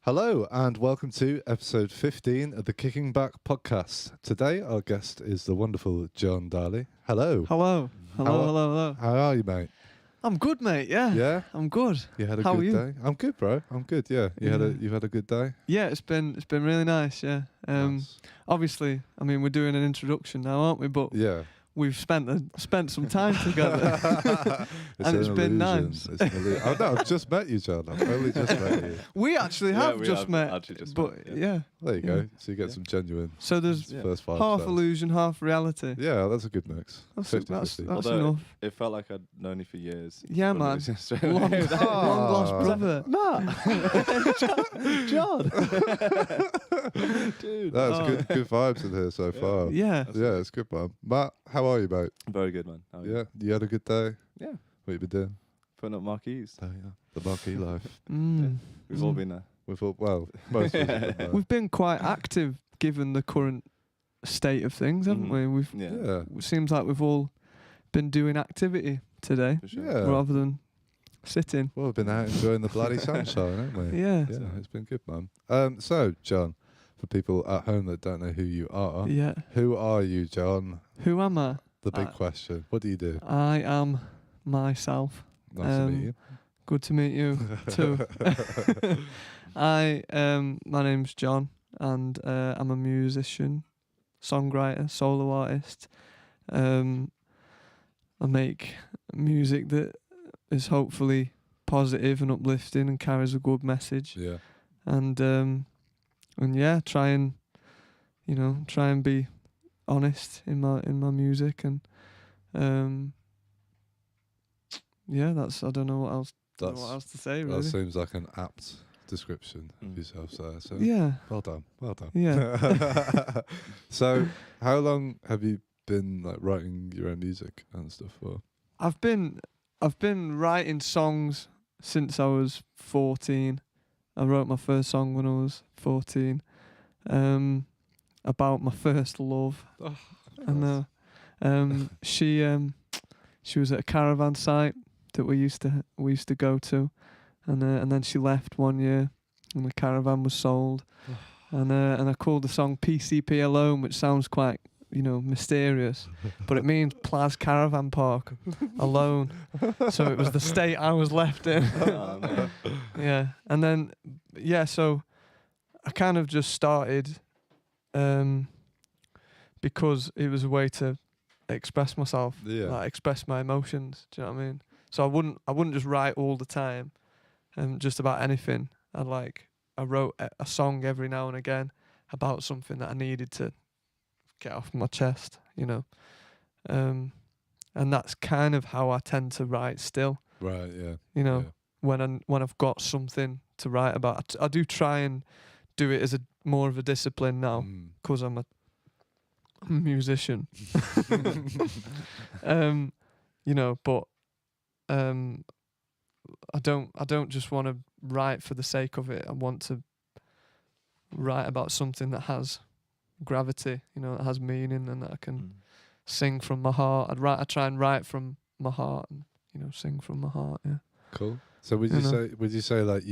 Hello and welcome to episode 15 of the Kicking Back podcast. Today our guest is the wonderful John Dhali. Hello. Hello. Hello. How are you, mate? I'm good, mate. Yeah. Yeah? I'm good. You had a How good are you? day? I'm good, bro. I'm good, yeah. You've had a good day? Yeah, it's been really nice, yeah. Nice. Obviously, I mean, we're doing an introduction now, aren't we? But Yeah. we've spent some time together. And it's been nice. It's an illusion. Oh, no, I've just met you, John. I've only just met you. We actually have we just met. actually just but met, yeah. There you Yeah. go. So you get some genuine So there's first five half stars. illusion, half reality. Yeah, that's a good mix. That's 50-50. Although enough. It felt like I'd known you for years. Yeah, when man. it was just- Long lost brother. John. Dude. That's good vibes in here so far. Yeah. Yeah, it's good, man. Matt, how are you, mate? Very good, man. How are you? Yeah, you had a good day? Yeah. What you been doing? Putting up marquees. Oh, yeah. The marquee life. We've all been there. We've all, well, most of us have been there. We've been quite active given the current state of things, haven't we? Yeah. Yeah. It seems like we've all been doing activity today For sure. Yeah. rather than sitting. Well, we've been out enjoying the bloody sunshine, haven't we? Yeah. Yeah, it's been good, man. So, John, for people at home that don't know who you are, Yeah. who are you, John? Who am I? The big question. What do you do? I am myself. Nice to meet you. Good to meet you too. My name's John, and I'm a musician, songwriter, solo artist. I make music that is hopefully positive and uplifting and carries a good message. Yeah. And yeah, try and be honest in my music, and yeah, I don't know what else to say, really. That seems like an apt description of Mm. yourself, so Yeah. well done. Yeah. So, how long have you been like writing your own music and stuff for? I've been writing songs since I was 14. I wrote my first song when I was 14. About my first love. Oh, I know. She was at a caravan site that we used to go to, and then she left one year, and the caravan was sold, and I called the song PCP Alone, which sounds quite mysterious, but it means Plaz Caravan Park Alone. So it was the state I was left in. Oh, man. Yeah, and then so I kind of just started because it was a way to express myself, Yeah. like express my emotions. Do you know what I mean? So I wouldn't just write all the time, just about anything. I wrote a song every now and again about something that I needed to get off my chest, and that's kind of how I tend to write still. Right. Yeah. You know, Yeah. when I've got something to write about, I do try and do it as more of a discipline now, Mm. because I'm a musician. But I don't just want to write for the sake of it. I want to write about something that has gravity, that has meaning, and that I can sing from my heart. I try and write from my heart, and sing from my heart. Yeah. Cool. So would you say like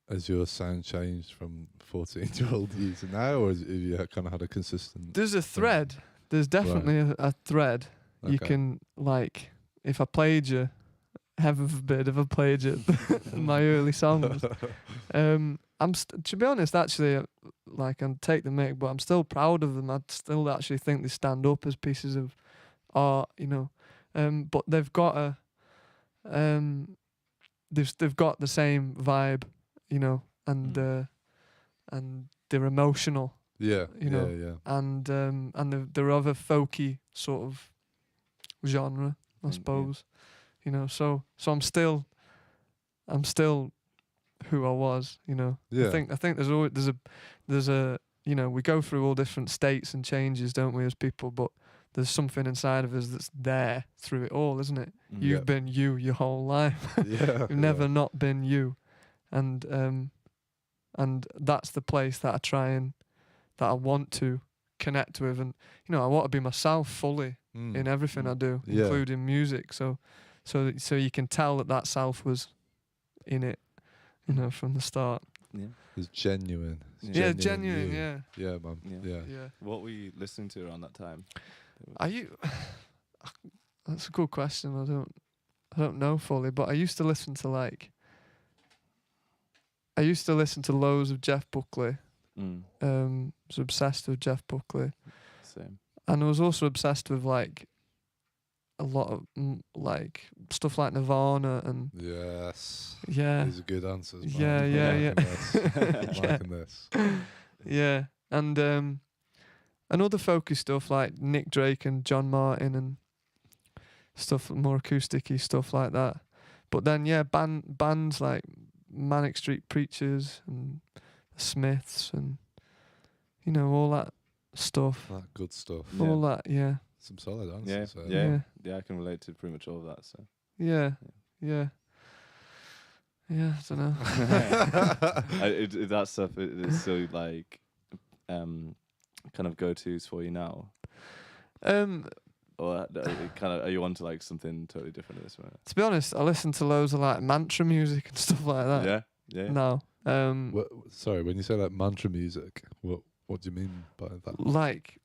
has your sound changed from 14-year-old you to now, or have you kind of had a consistent? There's a thread. There's definitely a thread. You Okay. can, if I played you, heaven forbid, if I played you my early songs, to be honest, actually, and take the mic, but I'm still proud of them. I still actually think they stand up as pieces of art, but they've got they've got the same vibe, and they're emotional. Yeah. Yeah. And they're of a folky sort of genre, I suppose. So I'm still who I was. Yeah. I think there's a we go through all different states and changes, don't we, as people? But there's something inside of us that's there through it all, isn't it? You've been you your whole life. Yeah. You've never not been you, and that's the place that I want to connect with, and I want to be myself fully in everything I do, Yeah. including music. So you can tell that self was in it, from the start. Yeah. It's genuine. It's Yeah, genuine. you. Yeah. Yeah, man. Yeah. Yeah. What were you listening to around that time? Are you? That's a good question. I don't know fully, but I used to listen to loads of Jeff Buckley. Was obsessed with Jeff Buckley, Same. and I was also obsessed with like a lot of like stuff like Nirvana and Yes. yeah, These are good answers, man. Yeah, yeah, I'm yeah. liking this. yeah, and other folky stuff like Nick Drake and John Martin and stuff, more acousticy stuff like that. But then yeah, bands like Manic Street Preachers and the Smiths and all that stuff. That good stuff. Yeah. All that, yeah. Some solid Yeah. answers. Yeah. I can relate to pretty much all of that. So. Yeah. I don't know. That stuff is so like, kind of go-tos for you now. Or kind of, are you onto like something totally different at this moment? To be honest, I listen to loads of like mantra music and stuff like that. Yeah. No. Sorry, when you say like mantra music, what do you mean by that? Like,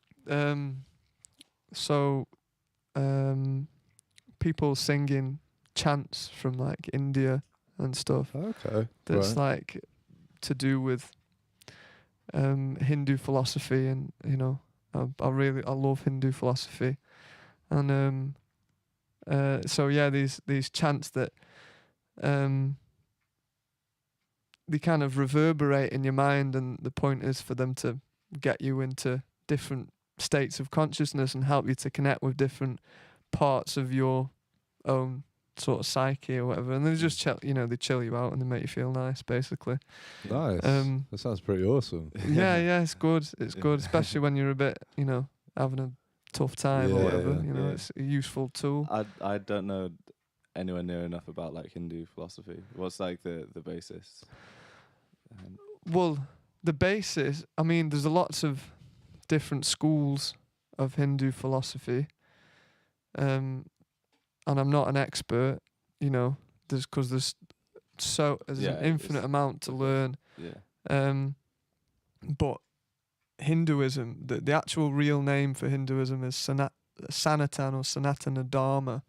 people singing chants from like India and stuff. Okay. That's like to do with Hindu philosophy, and I love Hindu philosophy, and these chants that they kind of reverberate in your mind, and the point is for them to get you into different states of consciousness and help you to connect with different parts of your own sort of psyche or whatever, and they just they chill you out and they make you feel nice, basically. Nice. That sounds pretty awesome. Yeah, it's good. It's good, especially when you're a bit, having a tough time or whatever. Yeah. It's a useful tool. I don't know anywhere near enough about like Hindu philosophy. What's like the basis? Well, the basis, I mean, there's lots of different schools of Hindu philosophy, and I'm not an expert, there's an infinite amount to learn. Yeah. But Hinduism, the actual real name for Hinduism is Sanatan or Sanatana Dharma,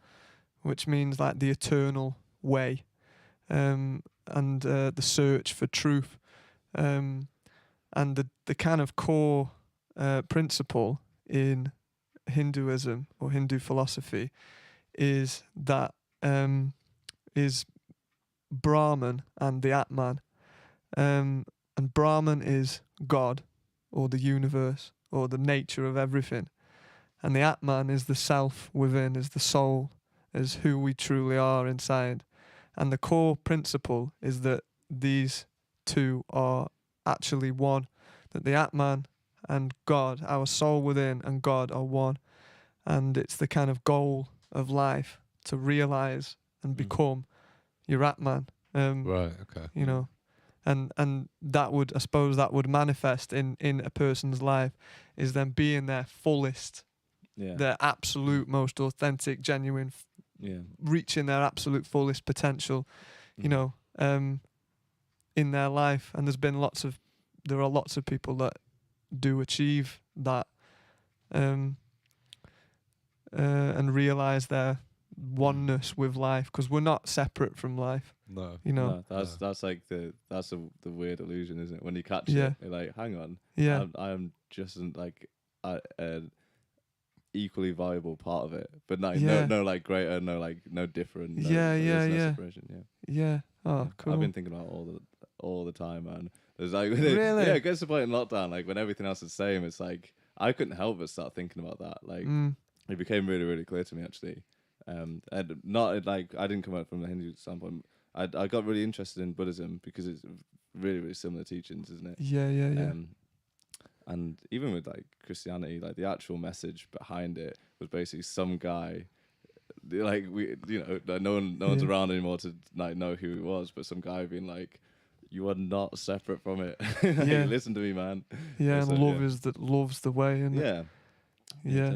which means like the eternal way, and the search for truth, and the kind of core principle in Hinduism or Hindu philosophy is that is Brahman and the Atman, and Brahman is God or the universe or the nature of everything, and the Atman is the self within, is the soul, is who we truly are inside, and the core principle is that these two are actually one, that the Atman and God, our soul within and God, are one, and it's the kind of goal of life to realize and become your Atman. Right. Okay. And that would, I suppose, that would manifest in a person's life, is them being their fullest, their absolute most authentic, genuine, reaching their absolute fullest potential, in their life. And there are lots of people that do achieve that, and realize their oneness with life, because we're not separate from life. No. No, that's like the weird illusion, isn't it? When you catch it, you're like, hang on, I am just like an equally valuable part of it, but no like greater, no different. No separation. Yeah. Oh, cool. I've been thinking about all the time, man. There's like really? Yeah, it gets to the point in lockdown, like when everything else is the same, it's like I couldn't help but start thinking about that. Like it became really, really clear to me actually. And not like I didn't come out from a Hindu standpoint. I got really interested in Buddhism because it's really, really similar teachings, isn't it? Yeah. And even with like Christianity, like the actual message behind it was basically some guy, like no one's around anymore to like know who he was, but some guy being like, you are not separate from it. Listen to me, man. Yeah, and love's the way, and yeah.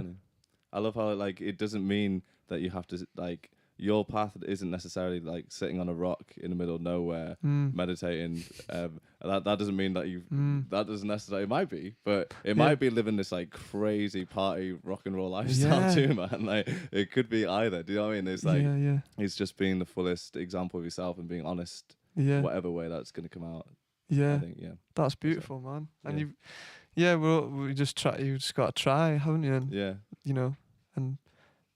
I love how like it doesn't mean that you have to like your path isn't necessarily like sitting on a rock in the middle of nowhere meditating. That doesn't mean that you that doesn't necessarily, it might be, but it might be living this like crazy party rock and roll lifestyle too, man. Like it could be either. Do you know what I mean? It's like it's just being the fullest example of yourself and being honest, whatever way that's gonna come out. I think, that's beautiful, man. And you just try. You just got to try, haven't you? And you know, and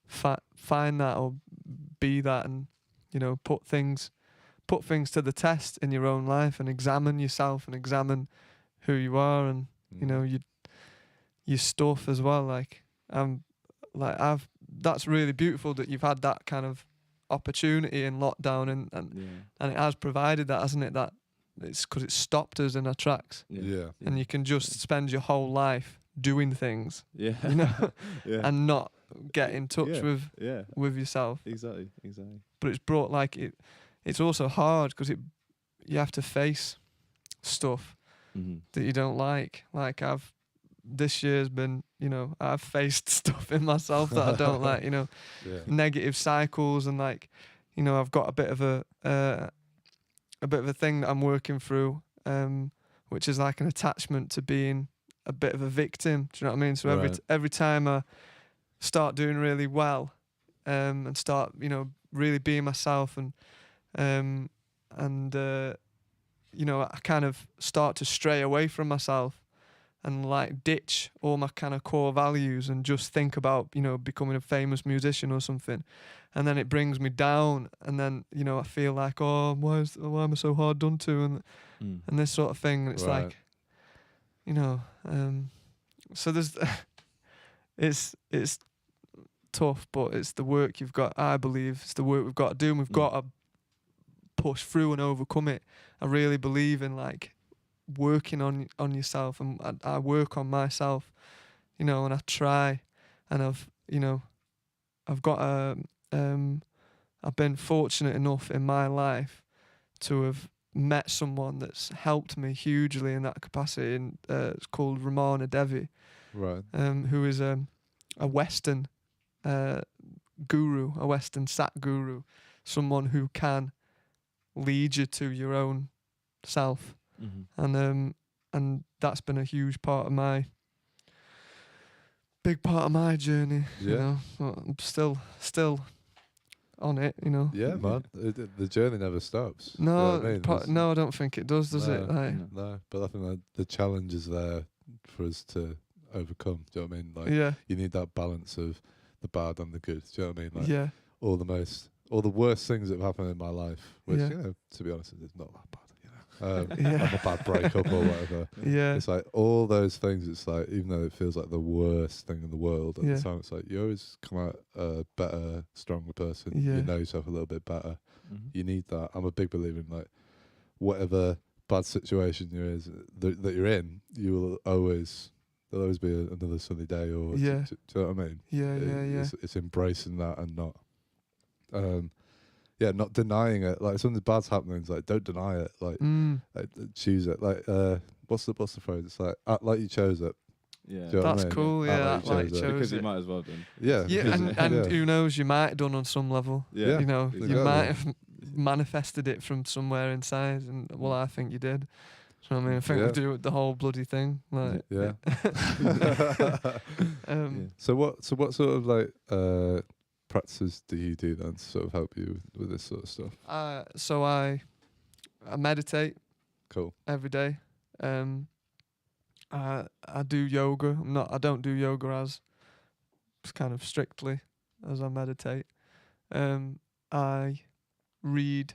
find that or be that, and you know, put things to the test in your own life, and examine yourself and examine who you are, and you know, your stuff as well. That's really beautiful that you've had that kind of opportunity in lockdown, and it has provided that, hasn't it? That it's because it stopped us in our tracks. And you can just spend your whole life doing things, you know, and not get in touch with yourself. Exactly. But it's brought it's also hard because you have to face stuff that you don't like. Like this year's been, you know, I've faced stuff in myself that I don't like, you know, negative cycles, and like, you know, I've got a bit of a thing that I'm working through, which is like an attachment to being a bit of a victim. Do you know what I mean? So every time I start doing really well, and start, you know, really being myself, and you know, I kind of start to stray away from myself and like ditch all my kind of core values and just think about, you know, becoming a famous musician or something. And then it brings me down, and then, you know, I feel like, oh, why am I so hard done to, and this sort of thing. And it's like, you know, so there's, it's tough, but it's the work you've got. I believe it's the work we've got to do, and we've got to push through and overcome it. I really believe in like working on yourself, and I work on myself, you know, and I try, and I've got I've been fortunate enough in my life to have met someone that's helped me hugely in that capacity, and it's called Ramana Devi, who is a Western guru, a Western sat guru, someone who can lead you to your own self, and that's been a huge part of my journey. You know, I'm still on it, you know. Yeah, man. The journey never stops. No, you know what I mean? no, I don't think it does it? Like, no, but I think that the challenge is there for us to overcome. Do you know what I mean? Like, you need that balance of the bad and the good. Do you know what I mean? Like, all the worst things that have happened in my life, which, you know, to be honest, it's not that bad. Like a bad breakup or whatever. It's like all those things. It's like, even though it feels like the worst thing in the world, at the time, it's like you always come out a better, stronger person. You know yourself a little bit better. You need that. I'm a big believer in like whatever bad situation that you're in, there'll always be another sunny day. Or do you know what I mean? It's embracing that and not. Not denying it. Like, something bad's happening, it's like, don't deny it. Like, choose it. Like, what's the phrase? It's like, act like you chose it. Yeah, that's cool. Act like you chose because it. you might as well done. And who knows? You might have done on some level. You know, you might have manifested it from somewhere inside, and well, I think you did. So I mean, I think we do the whole bloody thing. Like, So what sort of like practices do you do then to sort of help you with this sort of stuff? So I meditate. Cool. Every day. I do yoga. I don't do yoga as kind of strictly as I meditate. I read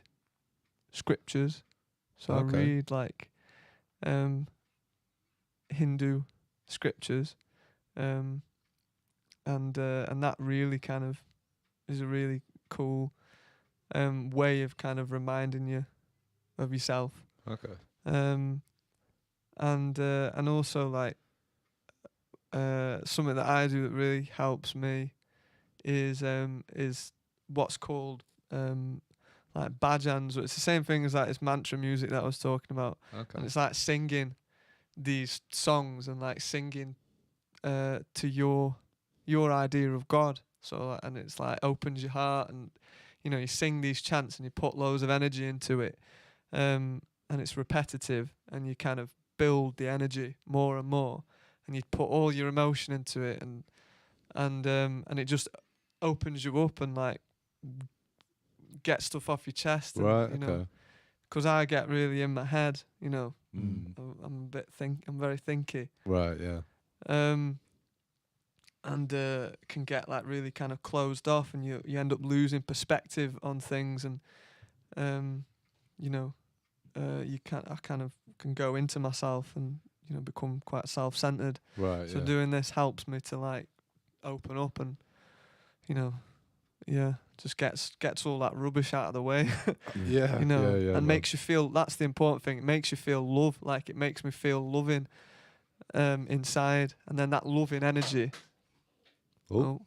scriptures. So I read like Hindu scriptures. And that really kind of is a really cool way of kind of reminding you of yourself. Okay. And also like something that I do that really helps me is what's called like bhajans. It's the same thing as like this mantra music that I was talking about. Okay. And it's like singing these songs and like singing to your idea of God. So, and it's like opens your heart, and you sing these chants and you put loads of energy into it, and it's repetitive, and you kind of build the energy more and more, and you put all your emotion into it, and it just opens you up and like get stuff off your chest, and, right? Okay. Because I get really in my head, I'm very thinky, right? Yeah. And can get like really kind of closed off, and you end up losing perspective on things, and I kind of can go into myself and become quite self-centered. Right. So doing this helps me to like open up and just gets all that rubbish out of the way. And makes you feel. That's the important thing. It makes you feel love. Like it makes me feel loving inside, and then that loving energy.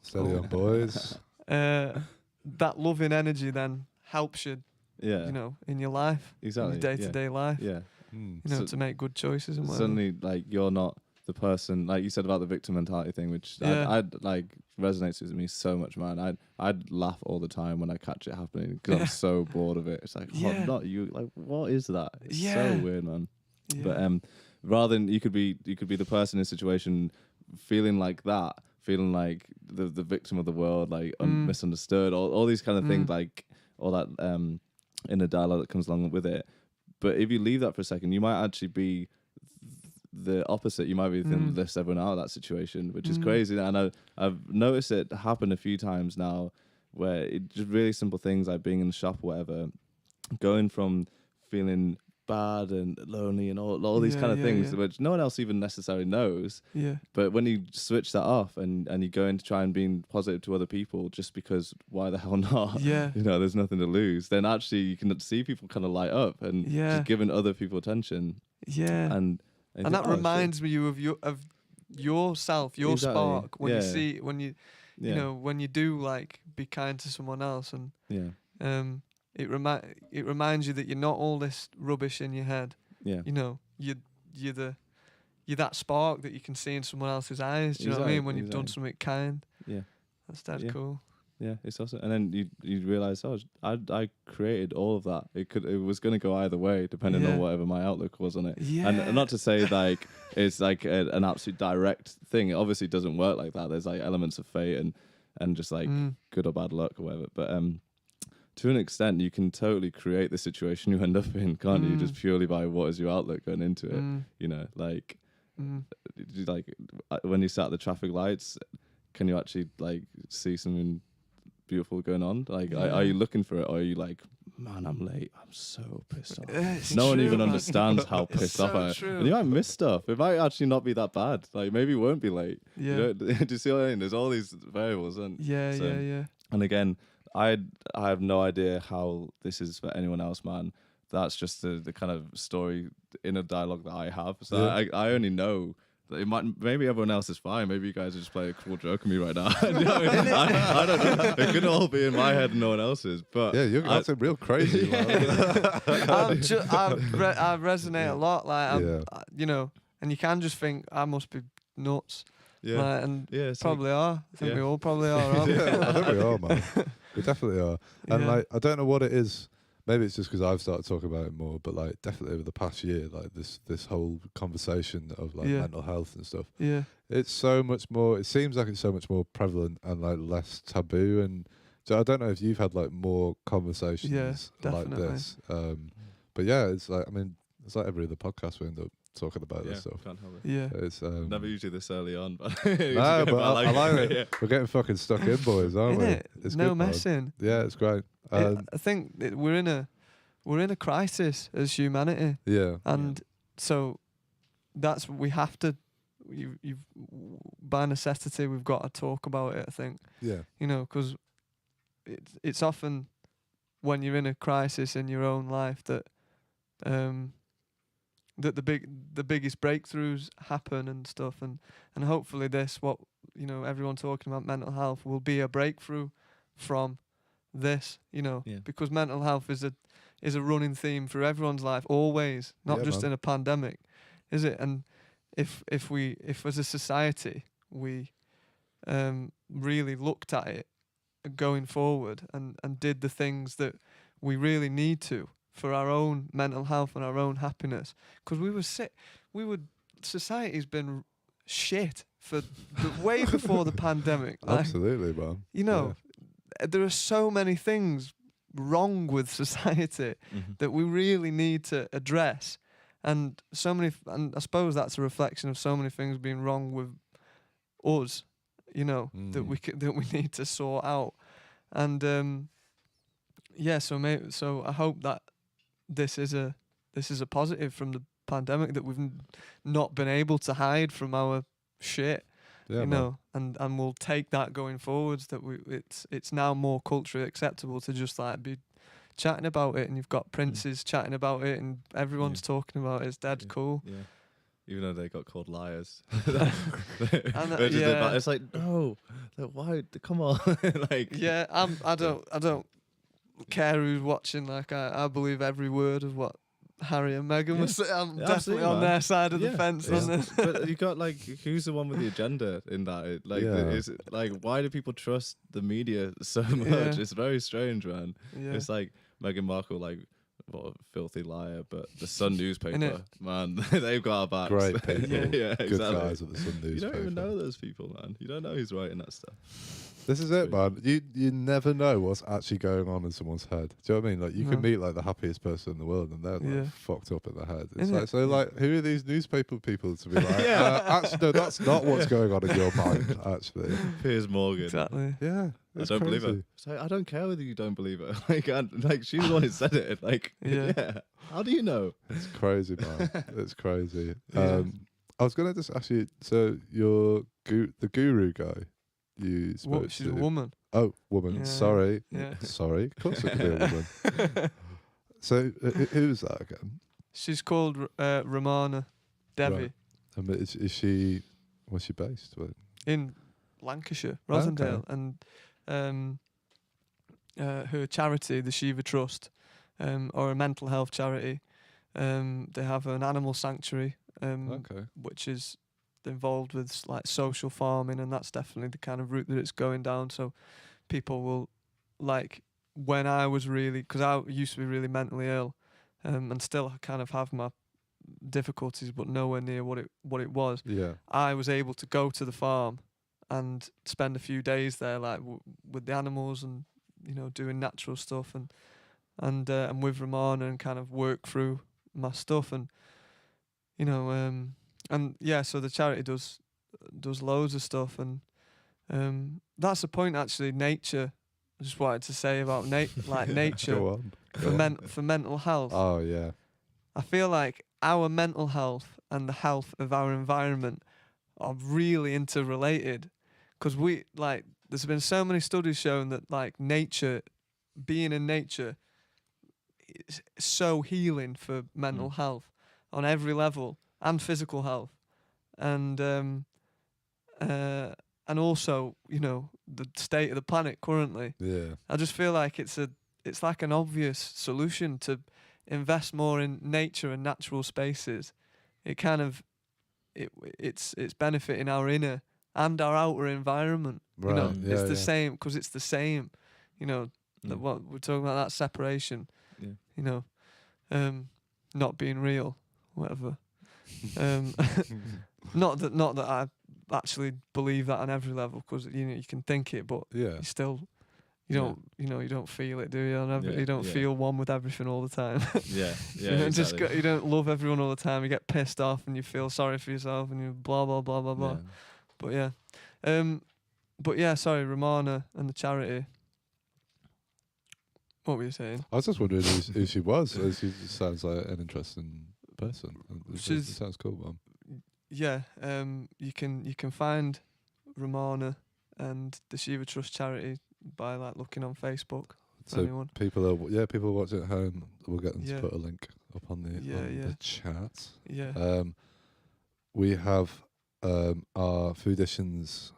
Steady on, boys. That loving energy then helps you, in your life, exactly, in your day-to-day life. Yeah. To make good choices and whatever. Suddenly, like, you're not the person, like you said about the victim mentality thing, which I'd like resonates with me so much, man. I'd laugh all the time when I catch it happening because I'm so bored of it. It's like, not you. Like, what is that? It's so weird, man. Yeah. But rather than you could be the person in a situation feeling like that. Feeling like the victim of the world, like misunderstood, all these kind of things, like all that inner dialogue that comes along with it. But if you leave that for a second, you might actually be the opposite. You might be thinking, lift everyone out of that situation, which is crazy. And I've noticed it happen a few times now, where it just really simple things like being in the shop or whatever, going from feeling bad and lonely and all these kind of things which no one else even necessarily knows, but when you switch that off and you go into try and being positive to other people just because why the hell not, there's nothing to lose, then actually you can see people kind of light up and just giving other people attention, and that reminds me of yourself, your spark, when you see when you do like be kind to someone else, and it reminds you that you're not all this rubbish in your head. Yeah. You're that spark that you can see in someone else's eyes. Do you know what I mean? When you've done something kind. Yeah. That's cool. Yeah, it's awesome. And then you realise, I created all of that. It was going to go either way, depending on whatever my outlook was on it. Yeah. And not to say like it's like an absolute direct thing. It obviously doesn't work like that. There's like elements of fate and just like good or bad luck or whatever. But to an extent, you can totally create the situation you end up in, can't you? Just purely by what is your outlook going into it. Like when you sat at the traffic lights, can you actually like see something beautiful going on? Like, are you looking for it, or are you like, man, I'm late, I'm so pissed off? No one even understands how pissed off I am. And you might miss stuff. It might actually not be that bad. Like, maybe you won't be late. Yeah. Do you see what I mean? There's all these variables. And And again, I have no idea how this is for anyone else, man. That's just the kind of story, inner dialogue that I have. So I only know that it might. Maybe everyone else is fine. Maybe you guys are just playing a cruel joke on me right now. You know what I mean? I don't know. It could all be in my head and no one else's. But you're acting real crazy. I resonate a lot. Like and you can just think I must be nuts. Yeah, like, and probably are. I think we all probably are. I think we are, man. We definitely are. And like, I don't know what it is. Maybe it's just because I've started talking about it more, but like definitely over the past year, like this whole conversation of like mental health and stuff. Yeah, it's so much more. It seems like it's so much more prevalent and like less taboo. And so I don't know if you've had like more conversations like this. But it's like, I mean, it's like every other podcast we end up talking about this stuff. Can't help it. Yeah, it's never usually this early on, but no, but I like it. We're getting fucking stuck in, boys, aren't we? It's no good, messing. Yeah, it's great. I think we're in a crisis as humanity. Yeah, and so that's we have to. You've by necessity we've got to talk about it. I think. Yeah. Because it's often when you're in a crisis in your own life that that the biggest breakthroughs happen and stuff, and hopefully what everyone talking about mental health will be a breakthrough from this, because mental health is a running theme for everyone's life always, not just in a pandemic, is it? And if as a society we really looked at it going forward and did the things that we really need to for our own mental health and our own happiness. Because we were sick. Society's been shit for way before the pandemic. Like, absolutely, man. You know, there are so many things wrong with society that we really need to address. And and I suppose that's a reflection of so many things being wrong with us, you know, that we need to sort out. And so I hope that this is a positive from the pandemic, that we've not been able to hide from our shit, you know, and we'll take that going forwards, that it's now more culturally acceptable to just like be chatting about it, and you've got princes chatting about it, and everyone's talking about it. It's dead cool. Yeah. Even though they got called liars. It's like, no, like, why? Come on. Like, yeah, I don't care who's watching. Like, I believe every word of what Harry and Meghan was saying. I'm definitely on their side of the fence on this. But you got like, who's the one with the agenda in that? Is it, like, why do people trust the media so much? It's very strange, man. Yeah. It's like Meghan Markle, like, what a filthy liar, but the Sun newspaper, man, they've got our backs. Great people. Yeah, Good exactly. guys at the Sun newspaper. You don't even know those people, man. You don't know who's writing that stuff. This is it, man. You never know what's actually going on in someone's head. Do you know what I mean? Like, you can meet like the happiest person in the world, and they're like fucked up in the head. It's like, so like, who are these newspaper people to be like? Actually, no, that's not what's going on in your mind. Actually, Piers Morgan. Exactly. Yeah, I don't believe her. It's like, I don't care whether you don't believe her. Like she's the one who said it. Like, yeah. How do you know? It's crazy, man. It's crazy. I was gonna just ask you. So you're the guru guy. You spoke she's a woman. Oh, woman. Yeah. Sorry. Yeah. Sorry. Of course it could be a woman. So who's that again? She's called Ramana Devi. Right. And is she? Where's she based? In Lancashire, Rosendale, and her charity, the Shiva Trust, or a mental health charity. They have an animal sanctuary, which is involved with like social farming, and that's definitely the kind of route that it's going down. So people will, like, when I was really, because I used to be really mentally ill, and still kind of have my difficulties, but nowhere near what it was. Yeah, I was able to go to the farm and spend a few days there, like with the animals, and you know, doing natural stuff, and with Ramana, and kind of work through my stuff, and you know, and yeah, so the charity does loads of stuff, and that's the point actually. Nature, I just wanted to say about nature Go on. for mental health. Oh yeah, I feel like our mental health and the health of our environment are really interrelated, because there's been so many studies showing that like nature, being in nature, is so healing for mental health on every level, and physical health, and also, you know, the state of the planet currently. Yeah, I just feel like it's like an obvious solution to invest more in nature and natural spaces. It kind of it's benefiting our inner and our outer environment. right. You know, yeah, it's the same, because it's the same. You know, what we're talking about, that separation. Yeah. You know, not being real, whatever. Not that I actually believe that on every level, because you know, you can think it, but you still, you don't feel it, do you? You don't feel one with everything all the time. Yeah. You don't love everyone all the time. You get pissed off and you feel sorry for yourself, and you blah blah blah blah blah. But yeah, sorry, Ramana and the charity. What were you saying? I was just wondering who she was. She sounds like an interesting person. It sounds cool, man. Yeah, you can find Ramana and the Shiva Trust charity by like looking on Facebook. So anyone. people are watching at home. We'll get them to put a link up on the chat. Yeah. We have our Fooditions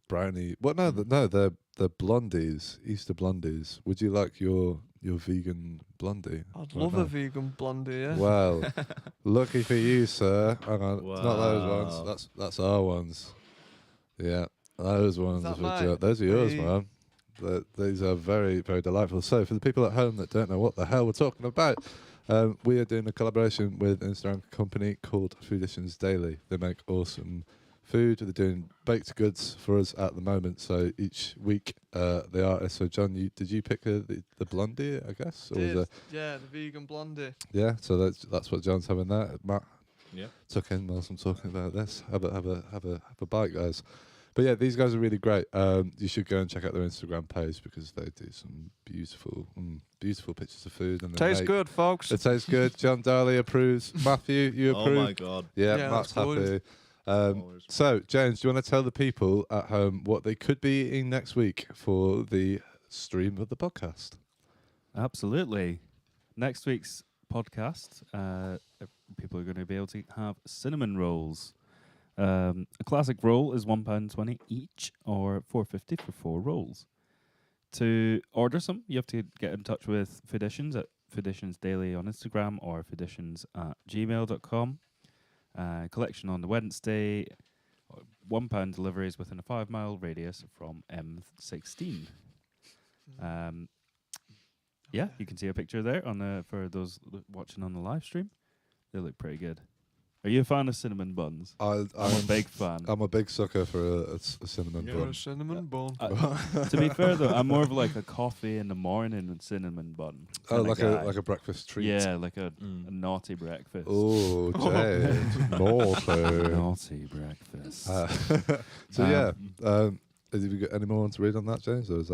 brownie. What? No, they're blondies, Easter blondies. Would you like your vegan blondie? I'd love a vegan blondie. Yeah. Well, lucky for you, sir. Hang on, Wow. it's not those ones. That's our ones. Yeah, those ones. Is that mine? Those are yours, man. These are very, very delightful. So for the people at home that don't know what the hell we're talking about, we are doing a collaboration with an Instagram company called Fooditions Daily. They make awesome food. They're doing baked goods for us at the moment. So each week they are. So John, did you pick the blondie, I guess? Or the vegan blondie. Yeah, so that's what John's having there. Matt, yeah, tuck in whilst I'm talking about this. Have a bite, guys. But yeah, these guys are really great. You should go and check out their Instagram page because they do some beautiful pictures of food. And tastes good, folks. It tastes good. John Darley approves. Matthew, you approve? Oh my God. Yeah, Matt's happy. So, James, do you want to tell the people at home what they could be eating next week for the stream of the podcast? Absolutely. Next week's podcast, people are going to be able to have cinnamon rolls. A classic roll is £1.20 each, or $4.50 for 4 rolls. To order some, you have to get in touch with Fooditions at Fooditions Daily on Instagram or fooditions@gmail.com. Collection on the Wednesday. £1 deliveries within a 5-mile radius from M16. Yeah, you can see a picture there on for those watching on the live stream. They look pretty good. Are you a fan of cinnamon buns? I'm a big fan. I'm a big sucker for a cinnamon bun. You're a cinnamon bun. To be fair though, I'm more of like a coffee in the morning and cinnamon bun. Oh, like a breakfast treat. Yeah, like a naughty breakfast. Oh, James, naughty. Naughty breakfast. So yeah, have you got any more to read on that, James, or is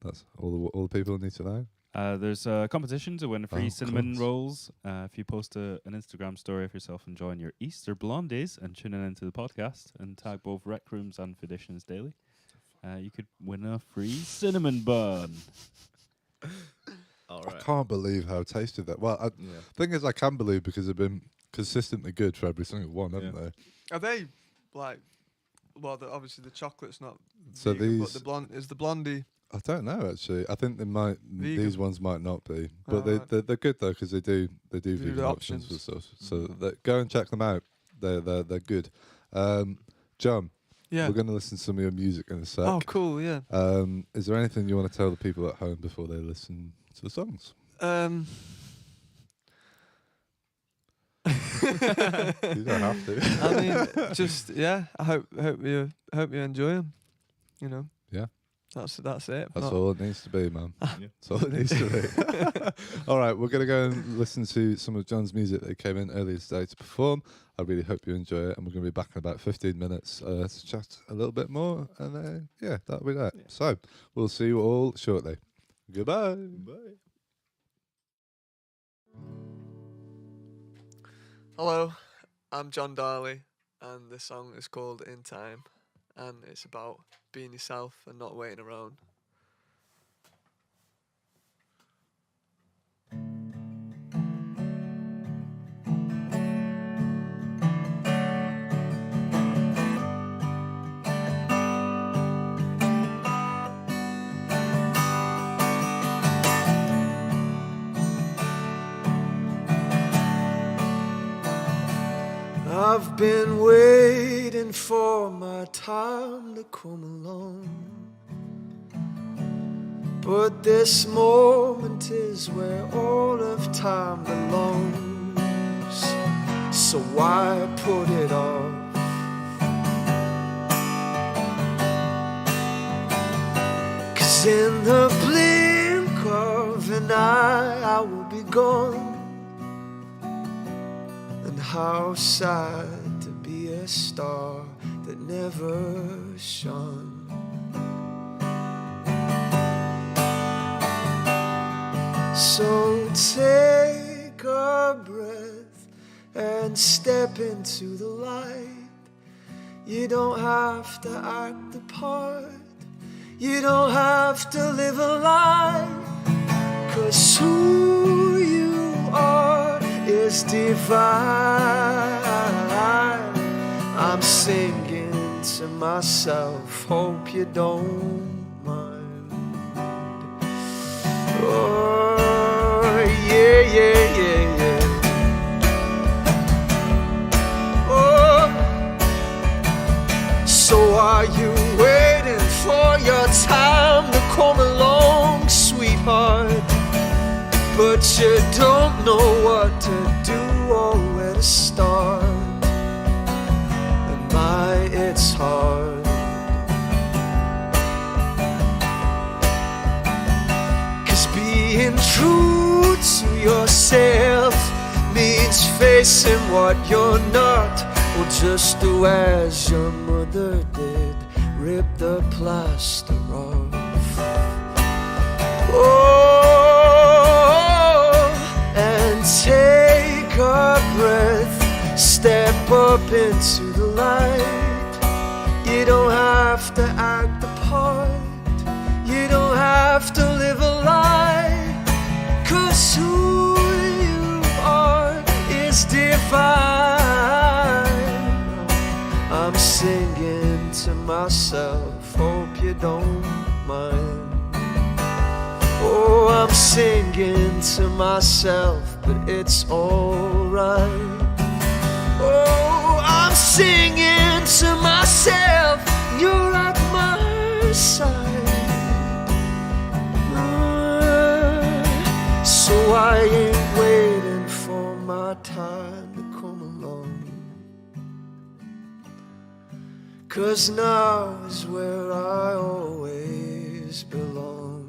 that's all the people need to know? There's a competition to win free cinnamon rolls. If you post an Instagram story of yourself enjoying your Easter blondies and tuning into the podcast and tag both Rec Rooms and Fooditions Daily, you could win a free cinnamon bun. All right. I can't believe how tasty that. Well, thing is, I can believe because they've been consistently good for every single one, haven't they? Are they like? Well, obviously the chocolate's not. So vegan, these but is the blondie? I don't know actually. I think they might. Vegan. These ones might not be, but they're good though because they do vegan options for stuff. So go and check them out. They're good. John, we're going to listen to some of your music in a sec. Oh, cool. Yeah. Is there anything you want to tell the people at home before they listen to the songs? You don't have to. I mean, just I hope you enjoy them. You know. Yeah. That's it. That's all it needs to be, man. That's all it needs to be. All right, we're going to go and listen to some of John's music that came in earlier today to perform. I really hope you enjoy it, and we're going to be back in about 15 minutes to chat a little bit more, and that'll be that. Yeah. So we'll see you all shortly. Goodbye. Bye. Hello, I'm John Darley, and this song is called In Time, and it's about being yourself and not waiting around. I've been waiting for my time to come along, but this moment is where all of time belongs. So why put it off? Cause in the blink of an eye I will be gone. How sad to be a star that never shone. So take a breath and step into the light. You don't have to act the part. You don't have to live a lie. 'Cause who you are is divine. I'm singing to myself, hope you don't mind. Oh, yeah, yeah, yeah, yeah. Oh, so are you waiting for your time to come along? you don't know what to do or where to start. And my, it's hard. 'Cause being true to yourself means facing what you're not. Well, just do as your mother did, rip the plaster off. Oh, and take a breath, step up into the light. You don't have to act the part, you don't have to live a lie, 'cause who you are is divine. I'm singing to myself, hope you don't mind. Oh, I'm singing to myself, but it's alright. Oh, I'm singing to myself, you're at my side. So I ain't waiting for my time to come along, 'cause now is where I always belong.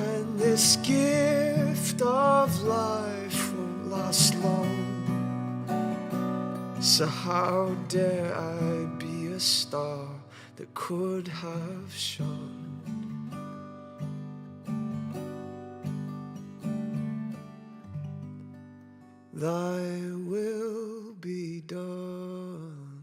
And this gift of life won't last long, so how dare I be a star that could have shone. Thy will be done.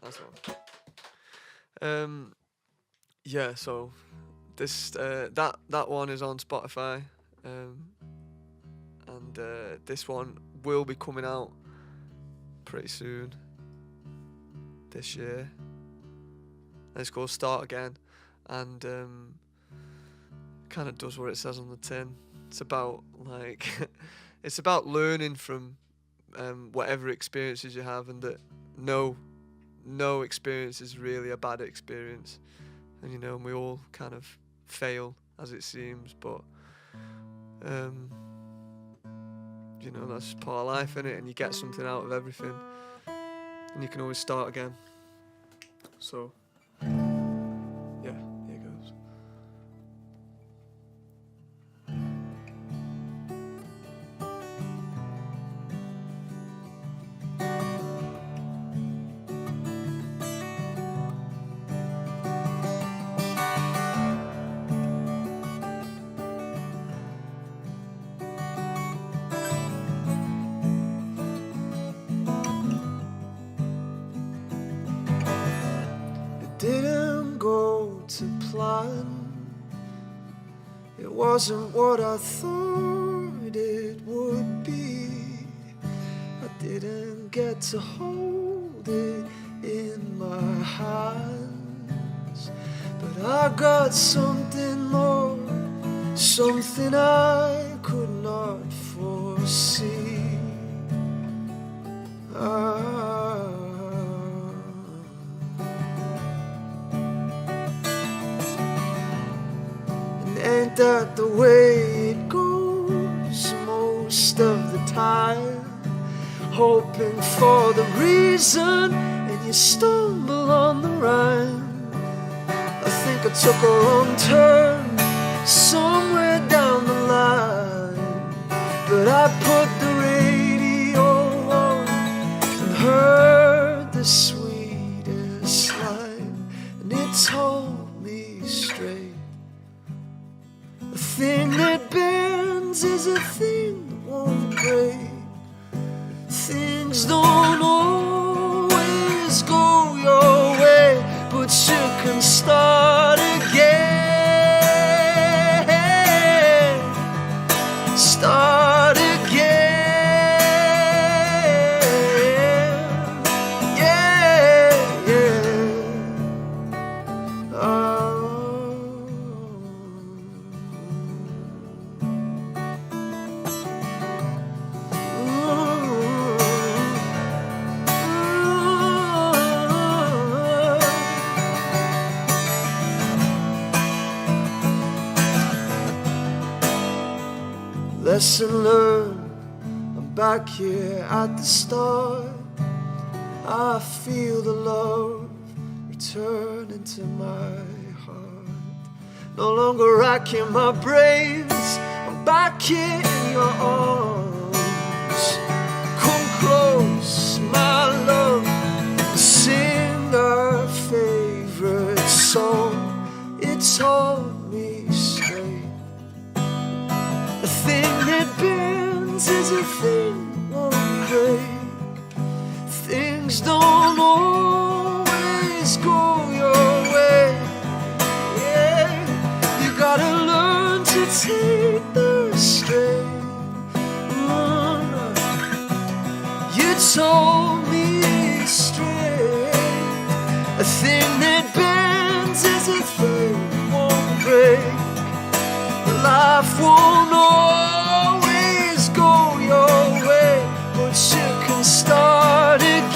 That's one. Yeah, so this that one is on Spotify, and this one will be coming out pretty soon this year. And it's called Start Again, and kind of does what it says on the tin. It's about like it's about learning from whatever experiences you have, and that no experience is really a bad experience, and you know, we all kind of fail as it seems, but you know, that's part of life, innit? And you get something out of everything, and you can always start again. So yeah, here goes. Didn't go to plan. It wasn't what I thought it would be. I didn't get to hold it in my hands, but I got something more, something I could not foresee. Ain't that the way it goes most of the time? Hoping for the reason and you stumble on the rhyme. I think I took a wrong turn somewhere down the line, but I put the radio on and heard the sweetest line, and it told me straight. A thing that bends is a thing that won't break. Things don't always go your way, but you can start again. Start again. Yeah, yeah. Oh. 'Cause Lesson learned, I'm back here at the start. I feel the love return into my heart. No longer racking my brains, I'm back here in your arms. Come close, my love, sing our favorite song. It's on me straight. A thing that bends is a thing that won't break. Things don't always go your way. Yeah, you gotta learn to take the strain. You told me straight. A thing that bends is a thing that won't break. Life won't always go your way, but you can start again.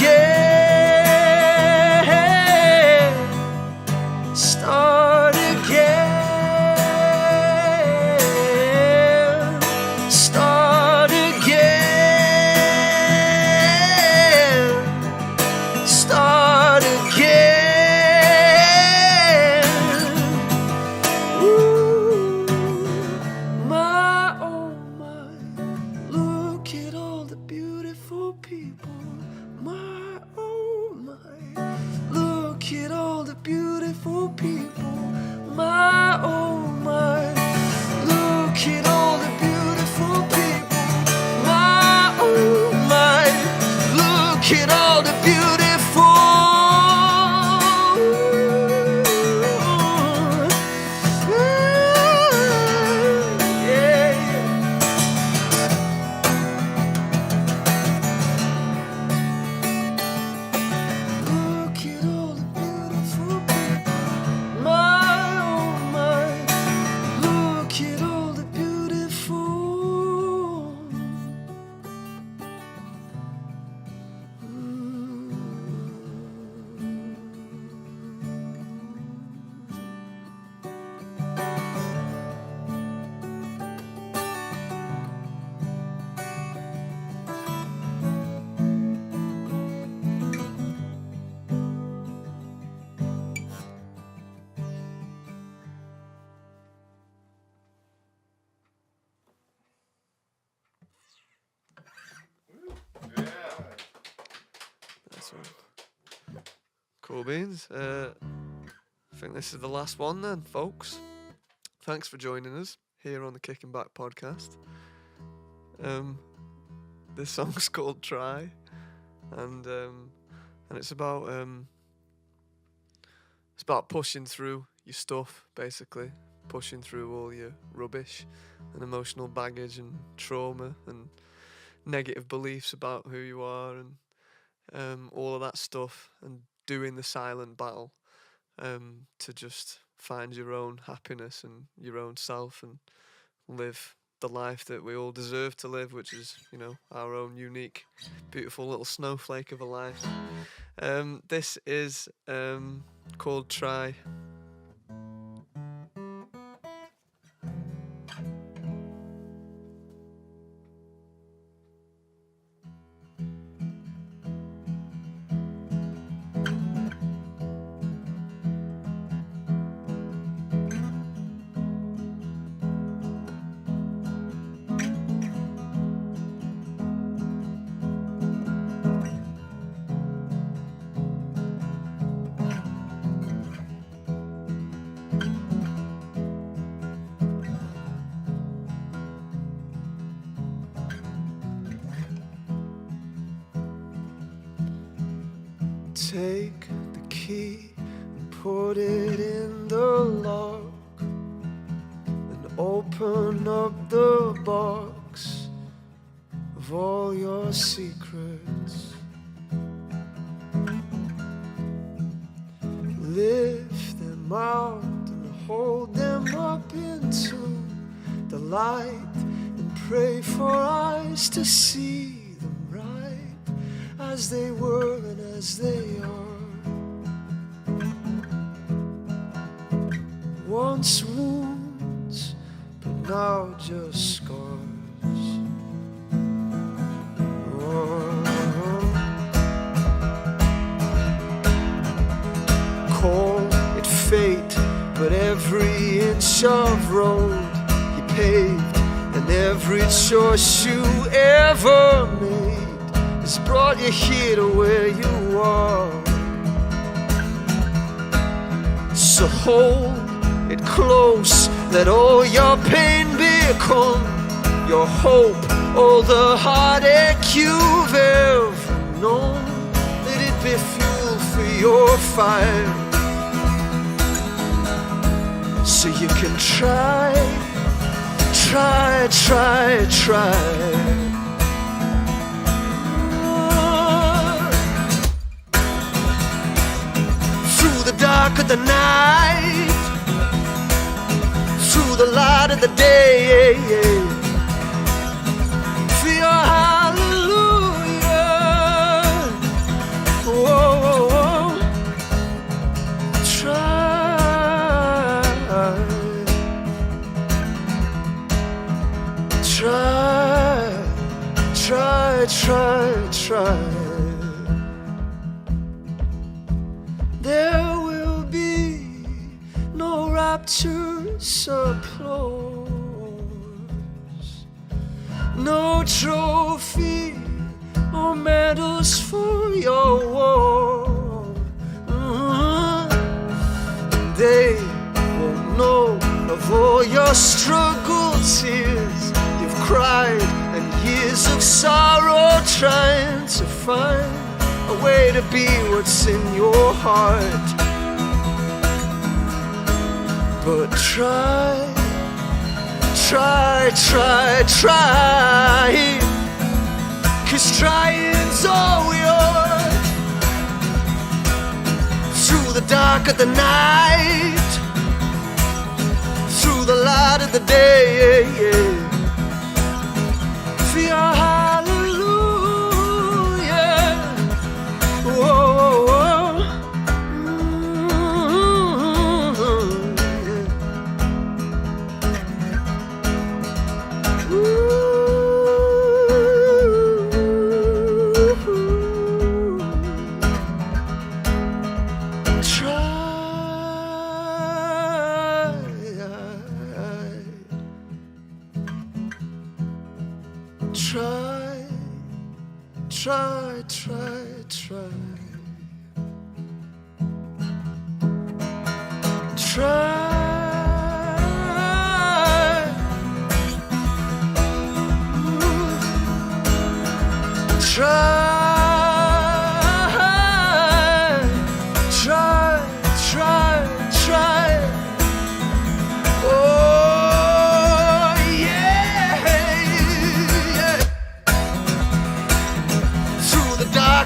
Start again. Start again. Start again. Ooh, my oh my, look at all the beautiful people. My oh my, look at all the beautiful people. My oh my, look at all the beautiful people. My oh my, look at all the beautiful. Yeah, yeah. Look at all the beautiful people. My oh my, look at all the beautiful. Nice one. Cool beans. I think this is the last one then, folks. Thanks for joining us here on the Kicking Back podcast. This song's called Try, and it's about pushing through your stuff, basically, pushing through all your rubbish and emotional baggage and trauma and negative beliefs about who you are and all of that stuff, and doing the silent battle to just find your own happiness and your own self and live the life that we all deserve to live, which is, you know, our own unique, beautiful little snowflake of a life. This is called Try. Take the key and put it in the lock, and open up the box of all your secrets. Lift them out and hold them up into the light, and pray for eyes to see them right as they were and as they are. Once wounds, but now just scars. but every inch of road you paved and every choice you ever made has brought you here to where you are. So hold it close, let all your pain become your hope, all the heartache you've ever known. Let it be fuel for your fire, so you can try. Through the dark of the night, through the light of the day, for your hallelujah. Whoa, try. There will be no rapturous applause, no trophy or medals for your war. They won't know of all your struggle tears you've cried, and years of sorrow trying to find a way to be what's in your heart. But try, 'cause trying's all yours. Through the dark of the night, through the light of the day, for your hallelujah. Whoa,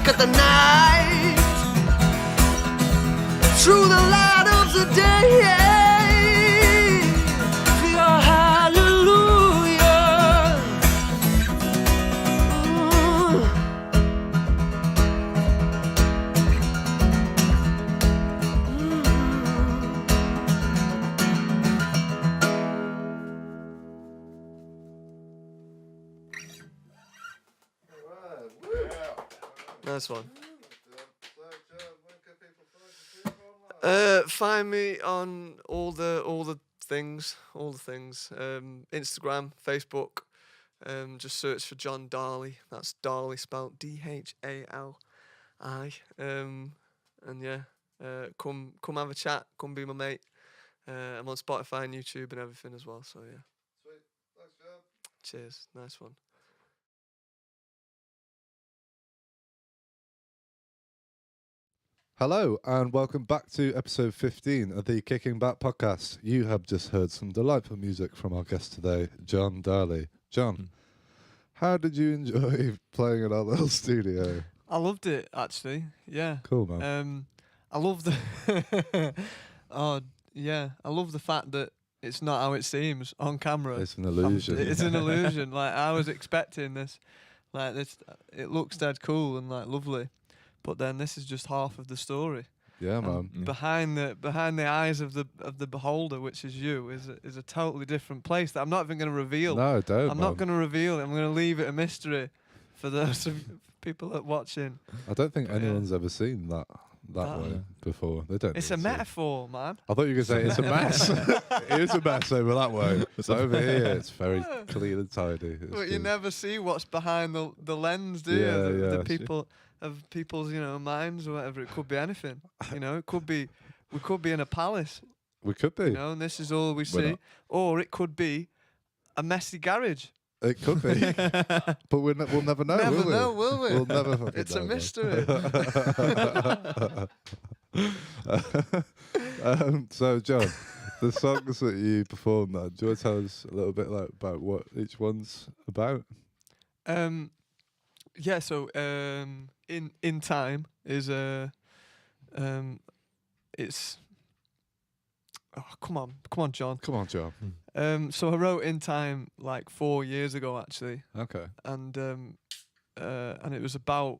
of the night, through the light of the day, for your hallelujah. Nice one. Find me on all the things. Instagram, Facebook. Just search for John Dhali. That's Dhali spelled D-H-A-L-I. And yeah, come have a chat. Come be my mate. I'm on Spotify and YouTube and everything as well. So yeah. Sweet. Thanks, John. Cheers. Nice one. Hello and welcome back to episode 15 of the Kicking Back podcast. You have just heard some delightful music from our guest today, John Dhali. John, how did you enjoy playing in our little studio? I loved it, actually. Yeah. Cool, man. I love the I love the fact that it's not how it seems on camera. It's an illusion. It's an illusion. Like, I was expecting this. Like, this, it looks dead cool and like lovely. But then this is just half of the story. Yeah, man. Behind the eyes of the beholder, which is you, is a totally different place that I'm not even going to reveal. No, don't. I'm not going to reveal it. I'm going to leave it a mystery for those of people that are watching. I don't think anyone's ever seen that that way before. They don't. It's a metaphor, man. I thought you were going to say it's a mess. It is a mess over that way. It's over here. It's very clean and tidy. But you never see what's behind the lens, do you? The people of people's minds or whatever. It could be anything. It could be we could be in a palace. We could be. And this is all we see. Or it could be a messy garage. It could be, but we'll never know. Will we? We'll never fucking It's know, a mystery. So, John, the songs that you performed, do you want to tell us a little bit about what each one's about? Yeah. So, in time is it's. Oh, come on, John. Come on, John. So I wrote In Time like 4 years ago, actually. Okay. And it was about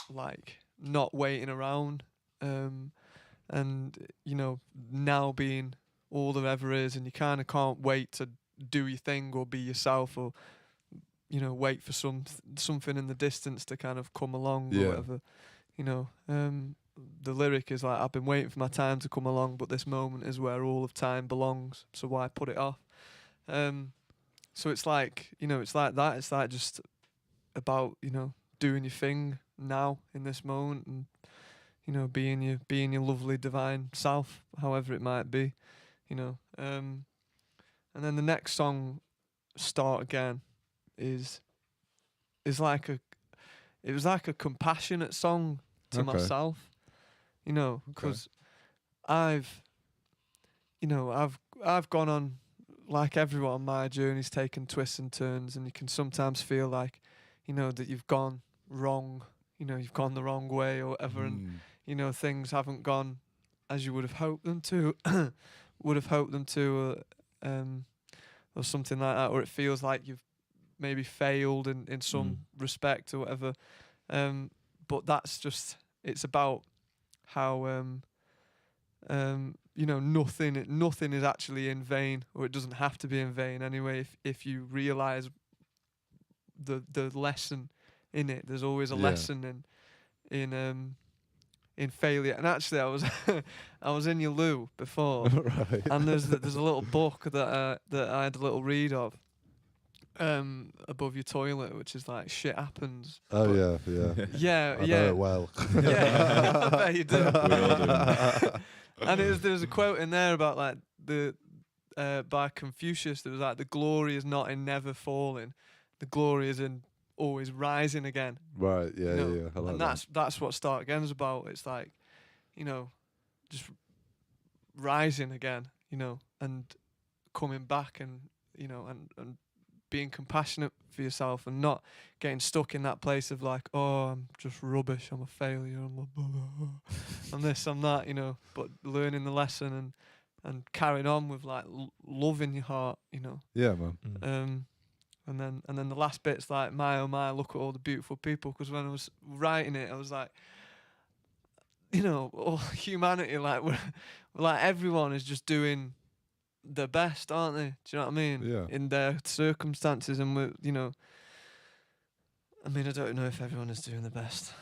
like not waiting around, and now being all there ever is, and you kind of can't wait to do your thing or be yourself, or wait for something in the distance to kind of come along or whatever. The lyric is like, I've been waiting for my time to come along, but this moment is where all of time belongs, so why put it off? So it's like, it's like that. It's like just about, doing your thing now in this moment, and, being your lovely divine self, however it might be, and then the next song, Start Again, is like it was like a compassionate song to myself. Because I've gone on, like everyone on my journey's taken twists and turns, and you can sometimes feel like, that you've gone wrong, you've gone the wrong way or whatever, and, things haven't gone as you would have hoped them to, or something like that, or it feels like you've maybe failed in some respect or whatever. But that's just, it's about how nothing is actually in vain, or it doesn't have to be in vain anyway, if you realize the lesson in it. There's always a lesson in failure. And actually I was in your loo before, right. and there's a little book that I had a little read of above your toilet, which is like Shit Happens. Oh, but yeah. I know it well. Yeah, I bet you do. We all do. And there's a quote in there about like by Confucius that was like, the glory is not in never falling, the glory is in always rising again. Right. Yeah. I like and that. that's what Start Again is about. It's like, just rising again, and coming back, and and being compassionate for yourself, and not getting stuck in that place of like, oh, I'm just rubbish, I'm a failure, I'm blah, blah, blah. I'm this, I'm that, but learning the lesson and carrying on with like love in your heart, Yeah, man. And then the last bit's like, my oh my, look at all the beautiful people, because when I was writing it, I was like, all humanity, like we're like, everyone is just doing their best, aren't they? Do you know what I mean? Yeah. In their circumstances, and we're, I mean, I don't know if everyone is doing the best.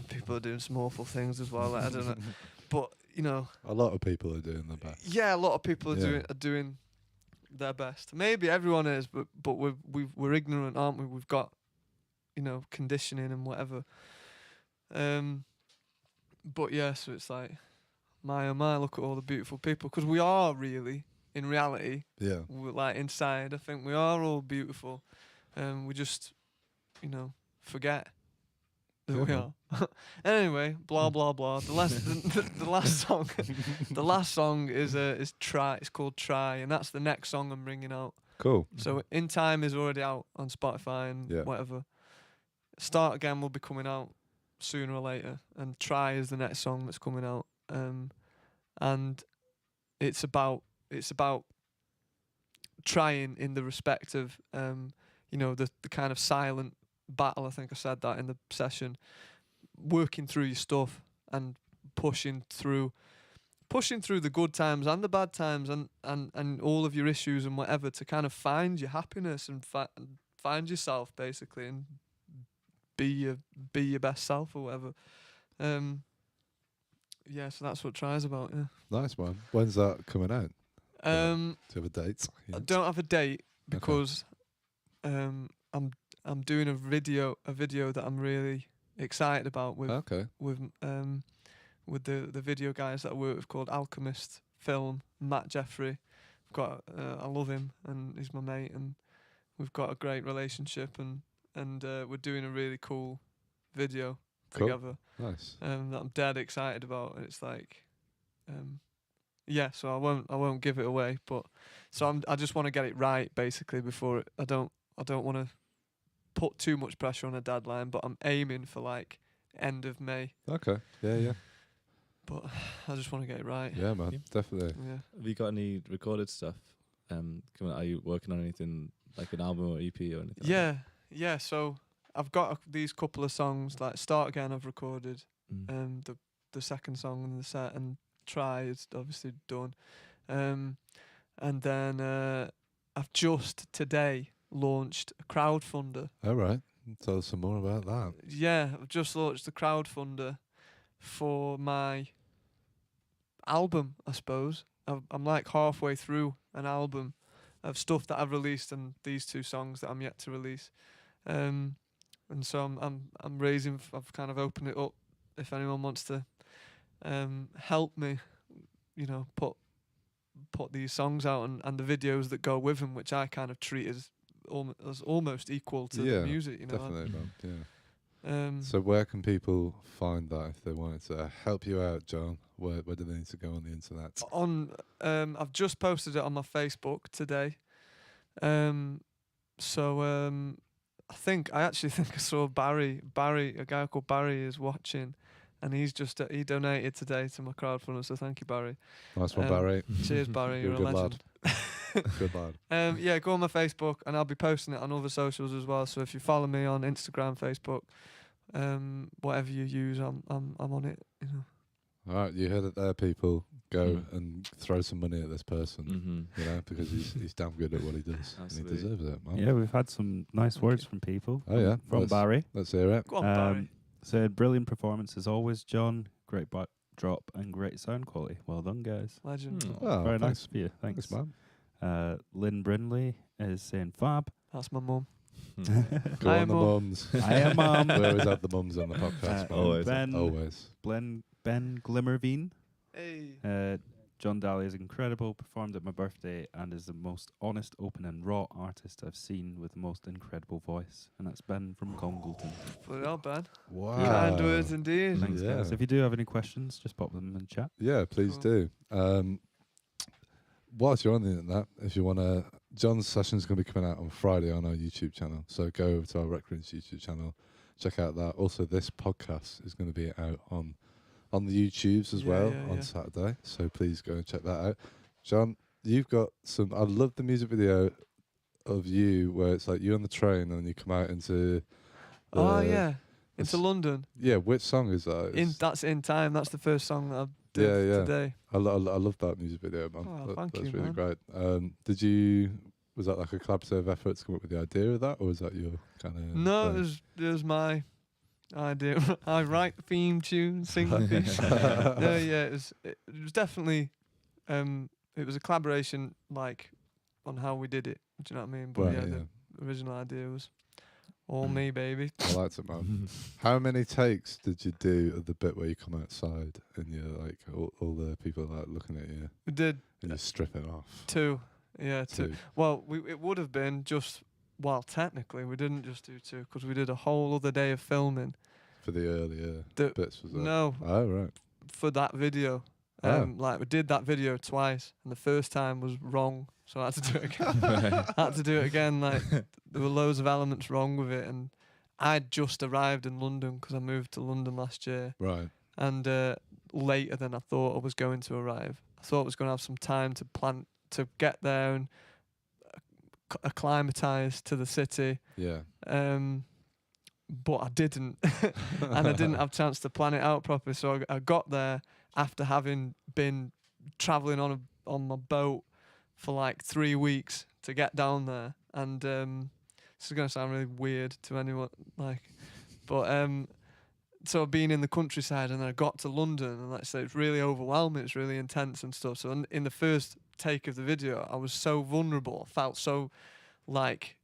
People are doing some awful things as well. Like, I don't know, but a lot of people are doing the best. Yeah, a lot of people are doing their best. Maybe everyone is, but we're ignorant, aren't we? We've got conditioning and whatever. But yeah, so it's like, my oh my, look at all the beautiful people, because we are really, in reality, we're like inside, I think we are all beautiful, we just forget that we are. Anyway, blah blah blah. The last song is Try. It's called Try, and that's the next song I'm bringing out. Cool. So In Time is already out on Spotify and whatever. Start Again will be coming out sooner or later, and Try is the next song that's coming out. And it's about trying in the respect of the kind of silent battle. I think I said that in the session, working through your stuff and pushing through the good times and the bad times, and all of your issues and whatever, to kind of find your happiness and find yourself, basically, and be your best self or whatever. yeah, so that's what Try's about. Yeah. Nice, man. When's that coming out? Do you have a date? I don't have a date because I'm doing a video that I'm really excited about with the video guys that I work with called Alchemist Film. Matt Jeffrey. I love him and he's my mate and we've got a great relationship and we're doing a really cool video together. Nice. That I'm dead excited about. And it's like, so I won't give it away. But so I just want to get it right basically before I don't want to put too much pressure on a deadline. But I'm aiming for like end of May. Okay. Yeah. But I just want to get it right. Yeah, man. Definitely. Yeah. Have you got any recorded stuff? Are you working on anything like an album or EP or anything? Yeah. So I've got these couple of songs like Start Again. I've recorded the second song in the set, and Try is obviously done. And then I've just today launched a crowdfunder. All right. Tell us some more about that. Yeah, I've just launched the crowdfunder for my album, I suppose. I'm like halfway through an album of stuff that I've released and these 2 songs that I'm yet to release. And so I'm raising. I've kind of opened it up if anyone wants to help me, put these songs out and the videos that go with them, which I kind of treat as almost equal to the music. Definitely, man. Yeah. So where can people find that if they wanted to help you out, John? Where do they need to go on the internet? I've just posted it on my Facebook today. I actually think I saw Barry, a guy called Barry is watching, and he donated today to my crowdfunder, so thank you, Barry. Nice one, Barry. Cheers, Barry. You're a good legend. Good lad. Yeah, go on my Facebook, and I'll be posting it on other socials as well. So if you follow me on Instagram, Facebook, whatever you use, I'm on it. All right, you heard it there, people. Go and throw some money at this person, because he's damn good at what he does. And he deserves it, man. Yeah, we've had some nice words from people. Oh, yeah. From Barry. Let's hear it. Go on, Barry. Said, brilliant performance as always, John. Great drop and great sound quality. Well done, guys. Legend. Very nice of you. Thanks, man. Lynn Brindley is saying fab. That's my mum. Go on, the mums. I am mum. We always have the mums on the podcast. Always. Ben Glimmerveen. Hey. John Dhali is incredible, performed at my birthday, and is the most honest, open, and raw artist I've seen with the most incredible voice. And that's Ben from Congleton. Put it on, Ben. Wow. Kind words indeed. Thanks, guys. If you do have any questions, just pop them in chat. Yeah, please do. Whilst you're on the internet, if you want to, John's session is going to be coming out on Friday on our YouTube channel. So go over to our Rec Rooms YouTube channel, check out that. Also, this podcast is going to be out on the YouTubes as well on Saturday. So please go and check that out. John, you've got some. I love the music video of you where it's like you on the train and you come out into. Into London. Yeah, which song is that? That's In Time. That's the first song that I did today. I love that music video, man. Thank you, that's really man. Great. Was that like a collaborative effort to come up with the idea of that, or was that your kind of? No, it was my idea. I write the theme tune, sing the theme. No, yeah, it was definitely. It was a collaboration, like on how we did it. Do you know what I mean? But the original idea was all me, baby. I liked it, man. How many takes did you do of the bit where you come outside and you're like all the people like looking at you? We did. And you're stripping off. 2. Yeah, 2. Well, it would have been just. Well, technically, we didn't just do 2 because we did a whole other day of filming. For the earlier bits, was that? No. Oh, right. For that video. Like, we did that video twice, and the first time was wrong, so I had to do it again. Like, there were loads of elements wrong with it, and I'd just arrived in London because I moved to London last year. Right. And later than I thought I was going to arrive. I thought I was going to have some time to get there and acclimatise to the city. Yeah. But I didn't, and I didn't have a chance to plan it out properly. So I got there after having been travelling on my boat for like 3 weeks to get down there. And this is going to sound really weird to anyone, but so being in the countryside, and then I got to London, and like I say, it's really overwhelming. It's really intense and stuff. So in the first take of the video, I was so vulnerable. I felt so like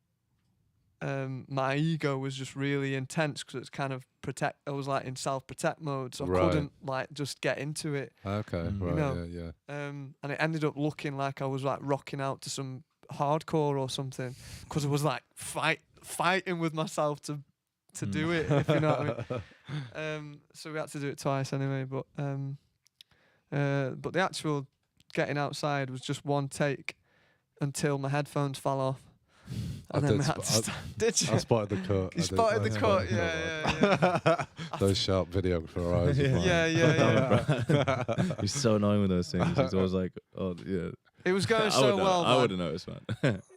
my ego was just really intense because it's kind of protect. I was like in self-protect mode, so I couldn't like just get into it. Okay, right, you know? yeah. And it ended up looking like I was like rocking out to some hardcore or something because I was like fighting with myself to do it, if you know what I mean. So we had to do it twice anyway, but the actual getting outside was just one take until my headphones fell off. And then we had to did you? I spotted the cut. You spotted the cut, yeah. Those sharp videographer eyes. Yeah. He's so annoying with those things. He's always like, oh, yeah. It was going so well, man. I would have noticed, man.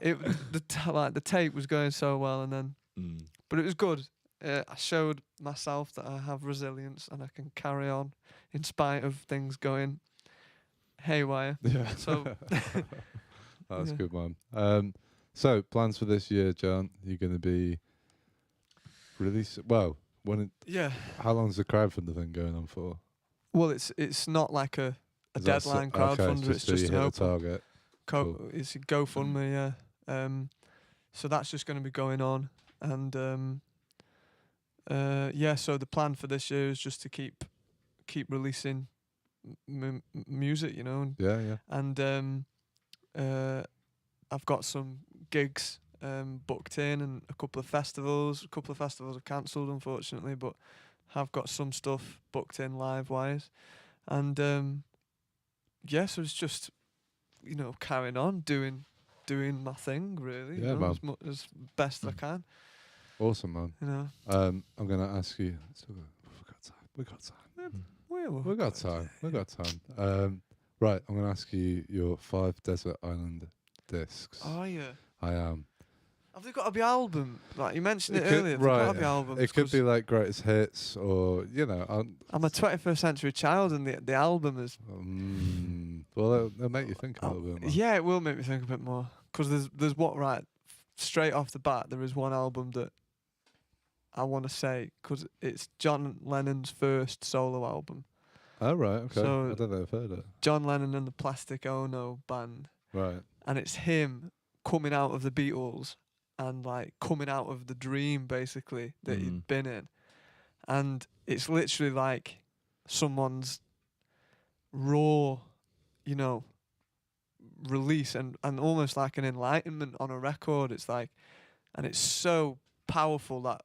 The tape was going so well, and then, but it was good. I showed myself that I have resilience and I can carry on in spite of things going haywire. Yeah. So that's good, man. So plans for this year, John? You're going to be releasing. Well, how long's the crowdfunding thing going on for? Well, it's not like a deadline crowdfunder. Okay, it's just an open target. Cool. It's a GoFundMe, yeah. So that's just going to be going on, and so the plan for this year is just to keep releasing music, you know. And I've got some gigs booked in, and a couple of festivals. A couple of festivals have cancelled, unfortunately, but have got some stuff booked in live-wise. And so it's just, you know, carrying on doing my thing, really. Yeah, man. As best I can. Awesome, man. You know. I'm gonna ask you. We got time. Right, I'm gonna ask you your 5 Desert Island discs. Oh yeah. I am. Have they got to be album? Like you mentioned it earlier. They've got to be albums. It could be like greatest hits, or you know. I'm a 21st century child, and the album is. Well, it'll make you think a little bit more. Yeah, it will make me think a bit more. Because there's straight off the bat, there is one album that I want to say, because it's John Lennon's first solo album. Oh, right, okay. So I don't know if I've heard it. John Lennon and the Plastic Ono Band. Right. And it's him coming out of the Beatles and like coming out of the dream, basically, that he'd been in. And it's literally like someone's raw, you know, release and almost like an enlightenment on a record. It's like, and it's so powerful that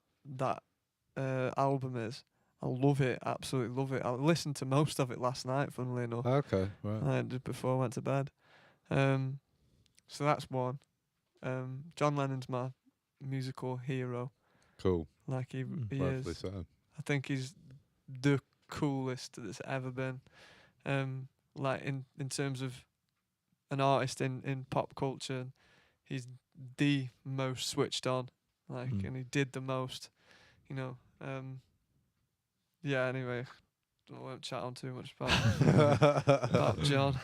album is. I love it, absolutely love it. I listened to most of it last night, funnily enough. Okay, right. Just before I went to bed. So that's one. John Lennon's my musical hero. Cool. Like he is. So. I think he's the coolest that's ever been. Like in terms of an artist in pop culture, he's the most switched on. Like, and he did the most, you know. Anyway, I won't chat on too much about John.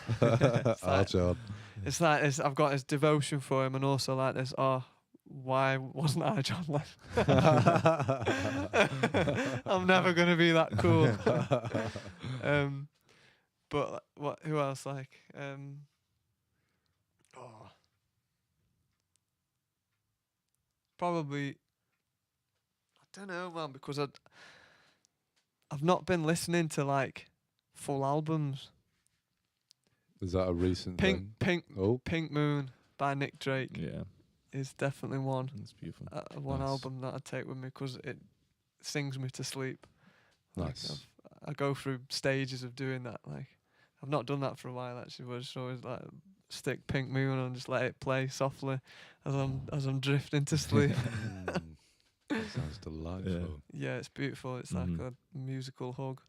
John. It's like I've got this devotion for him, and also like this. Oh, why wasn't I John Lennon? I'm never gonna be that cool. But what? Who else? Like, probably. I don't know, man, because I've not been listening to like full albums. Is that a recent thing? Pink Moon by Nick Drake. Yeah, is definitely one. It's beautiful. One album that I'd take with me because it sings me to sleep. Nice. Like I go through stages of doing that. Like I've not done that for a while actually, but I just always like stick Pink Moon on and just let it play softly as I'm drifting to sleep. That sounds delightful. Yeah, it's beautiful. It's like a musical hug,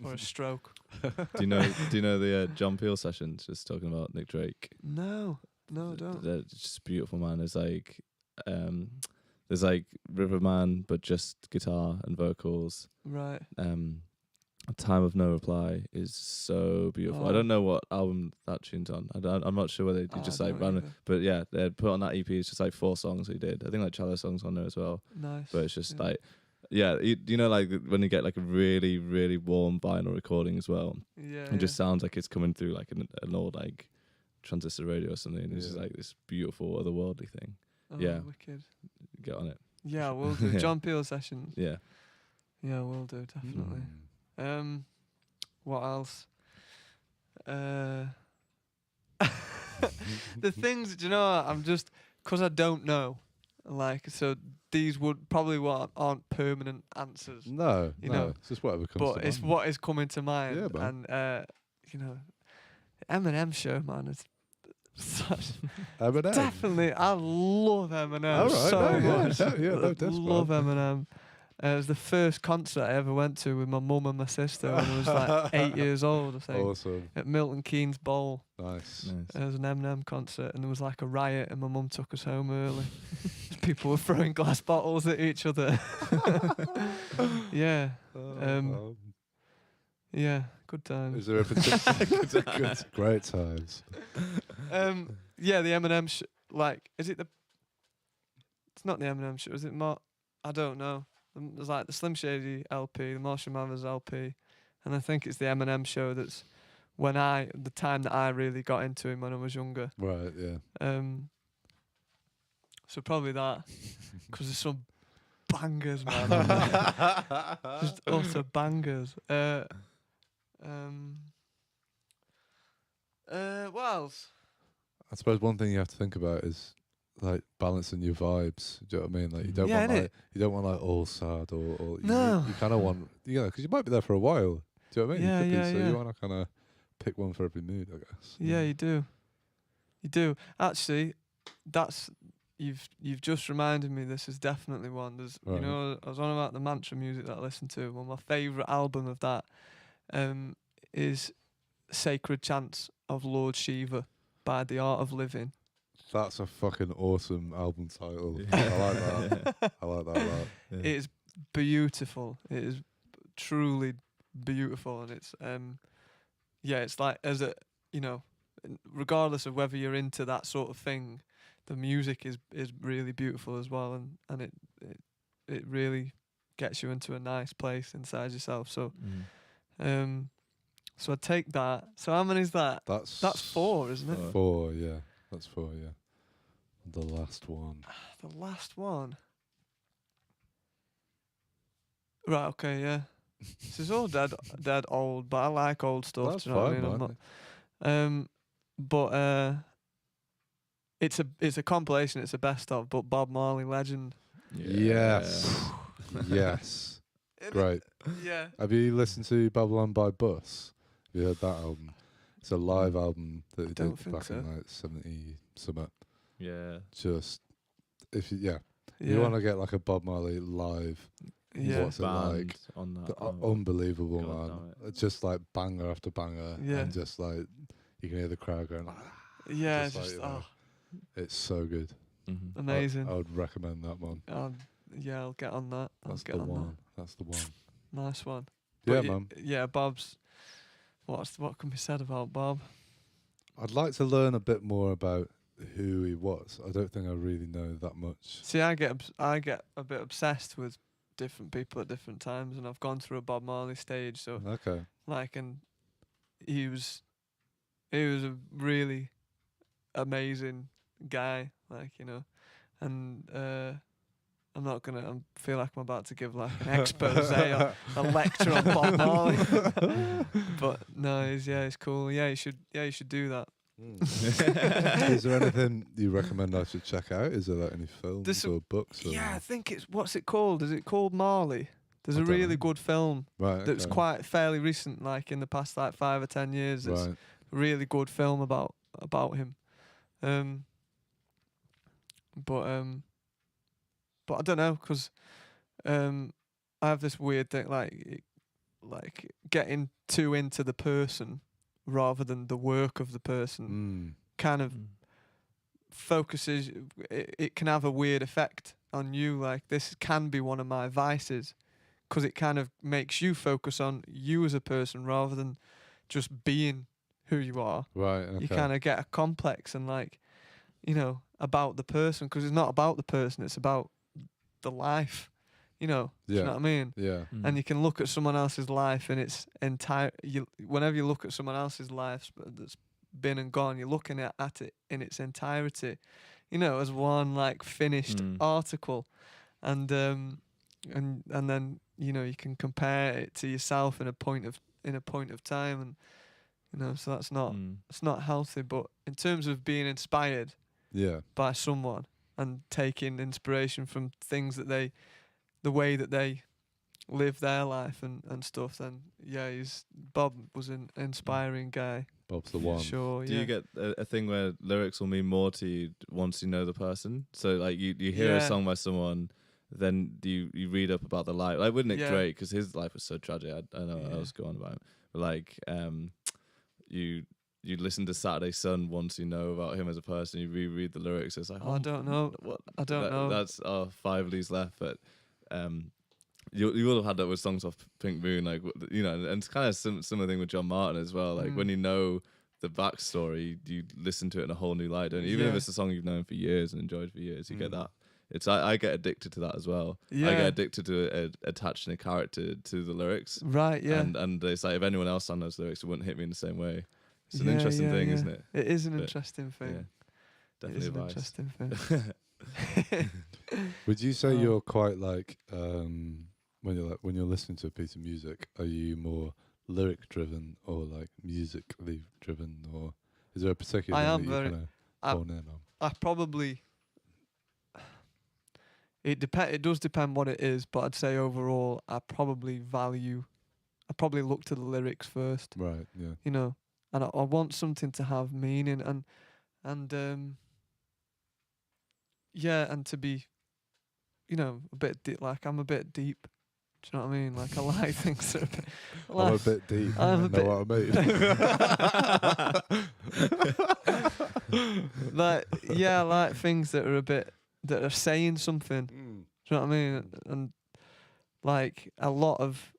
or a stroke. Do you know the John Peel sessions? Just talking about Nick Drake. No, I don't. They're just beautiful, man. There's like Riverman, but just guitar and vocals. Right. Time of No Reply is so beautiful. I don't know what album that tune's on. I'm not sure whether they just like random, but yeah, they put on that EP. It's just like 4 songs he did. I think like Cello songs on there as well. Nice. But it's just like Yeah, you know, like when you get like a really, really warm vinyl recording as well. Yeah. It just sounds like it's coming through like an old like transistor radio or something. It's just like this beautiful otherworldly thing. Oh, yeah. Wicked. Get on it. Yeah, we'll do. John Peel sessions. Yeah. Yeah, we'll do, definitely. What else? The things, do you know, I'm just, because I don't know, like, so these would probably aren't permanent answers. No, you know, it's just whatever comes to but mind. it's what is coming to mind. Yeah, man. And, you know, Eminem show, man, is such... Eminem. Definitely, I love Eminem All right, so much. Love Eminem. It was the first concert I ever went to with my mum and my sister when I was like 8 years old, I think. Awesome. At Milton Keynes Bowl. Nice. There was an Eminem concert and there was like a riot and my mum took us home early. People were throwing glass bottles at each other. Yeah. Yeah, good times. Is there a particular... Great times. Yeah, the Eminem like, is it the... It's not the Eminem show, is it I don't know. There's like the Slim Shady LP, the Marshall Mathers LP, and I think it's the Eminem show that's the time that I really got into him when I was younger. Right, yeah. So probably that, because there's some bangers, man. Just utter bangers. What else? I suppose one thing you have to think about is like balancing your vibes. Do you know what I mean? Like you don't want like all sad or no. You kind of want because you might be there for a while. Do you know what I mean? Yeah, you want to kind of pick one for every mood, I guess. Yeah, you do. You do. Actually, you've just reminded me. This is definitely one. There's right. I was on about the mantra music that I listen to. Well, my favourite album of that is Sacred Chants of Lord Shiva by The Art of Living. That's a fucking awesome album title. I like that. I like that a lot. Yeah. It is beautiful. It is truly beautiful, and it's it's like regardless of whether you're into that sort of thing, the music is really beautiful as well, and it really gets you into a nice place inside yourself. So, so I take that. So how many is that? That's 4, isn't it? 4, yeah. That's 4, yeah. The last one. The last one. Right, okay, yeah. This is all dead old, but I like old stuff. That's do you know fine, what I mean? But it's a compilation. It's a best of. But Bob Marley, legend. Yeah. Yes. Great. Yeah. Have you listened to Babylon by Bus? Have you heard that album? It's a live album that he did back in like 70 something. Yeah. Just if you want to get like a Bob Marley live. Yeah. What's it like? On that unbelievable, man. It's just like banger after banger, and just like you can hear the crowd going. Yeah, it's so good. Mm-hmm. Amazing. I would recommend that one. I'll get on that. That's the one. That's the one. Nice one. Yeah, man. Yeah, Bob's. What can be said about Bob? I'd like to learn a bit more about who he was. I don't think I really know that much. See, I get a bit obsessed with different people at different times, and I've gone through a Bob Marley stage. So okay, and he was a really amazing guy, and I'm not gonna. I feel like I'm about to give like an expose or a lecture on Bob Marley, but no, it's cool. Yeah, you should do that. Is there anything you recommend I should check out? Is there like any films or books? Yeah, I think what's it called? Is it called Marley? There's a really good film that's quite fairly recent, like in the past like 5 or 10 years. It's a really good film about him. But I don't know, because I have this weird thing, like getting too into the person rather than the work of the person kind of focuses. It can have a weird effect on you. Like, this can be one of my vices, because it kind of makes you focus on you as a person rather than just being who you are. Right. Okay. You kind of get a complex and about the person, because it's not about the person, it's about the life. You know, do you know what I mean? Yeah. And you can look at someone else's life and it's entire. Whenever you look at someone else's life that's been and gone, you're looking at it in its entirety, you know, as one like finished article, and then you know you can compare it to yourself in a point of time, and you know, so that's not it's not healthy. But in terms of being inspired, by someone and taking inspiration from things that the way that they live their life and stuff, then Bob was an inspiring guy. Bob's the one. Sure. Do you get a thing where lyrics will mean more to you once you know the person? So like you hear a song by someone, then you read up about the life. Like with Nick Drake, because his life was so tragic. I know I was going about him, but like you listen to Saturday Sun once you know about him as a person. You reread the lyrics. It's like, I don't know. What? I don't know. That's 5 leaves left, but. You will have had that with songs off Pink Moon, like, you know, and it's kind of similar thing with John Martin as well. Like when you know the backstory, you listen to it in a whole new light, don't you? Even if it's a song you've known for years and enjoyed for years, you get that. I get addicted to that as well. I get addicted to attaching a character to the lyrics. Right, yeah. And it's like if anyone else sang those lyrics, it wouldn't hit me in the same way. It's an interesting thing, isn't it? It is an interesting thing. Yeah, definitely it is an interesting thing. Would you say you're quite like when you're listening to a piece of music, are you more lyric driven or like musically driven, or is there a particular thing that you kind of hone in on? I probably it does depend what it is, but I'd say overall I probably look to the lyrics first. Right, yeah. You know, and I want something to have meaning and and to be, you know, a bit like I'm a bit deep. Do you know what I mean? Like I like things that are a bit. I'm a bit deep. I'm a bit. Know what I mean? I like things that are a bit that are saying something. Do you know what I mean? And like a lot of,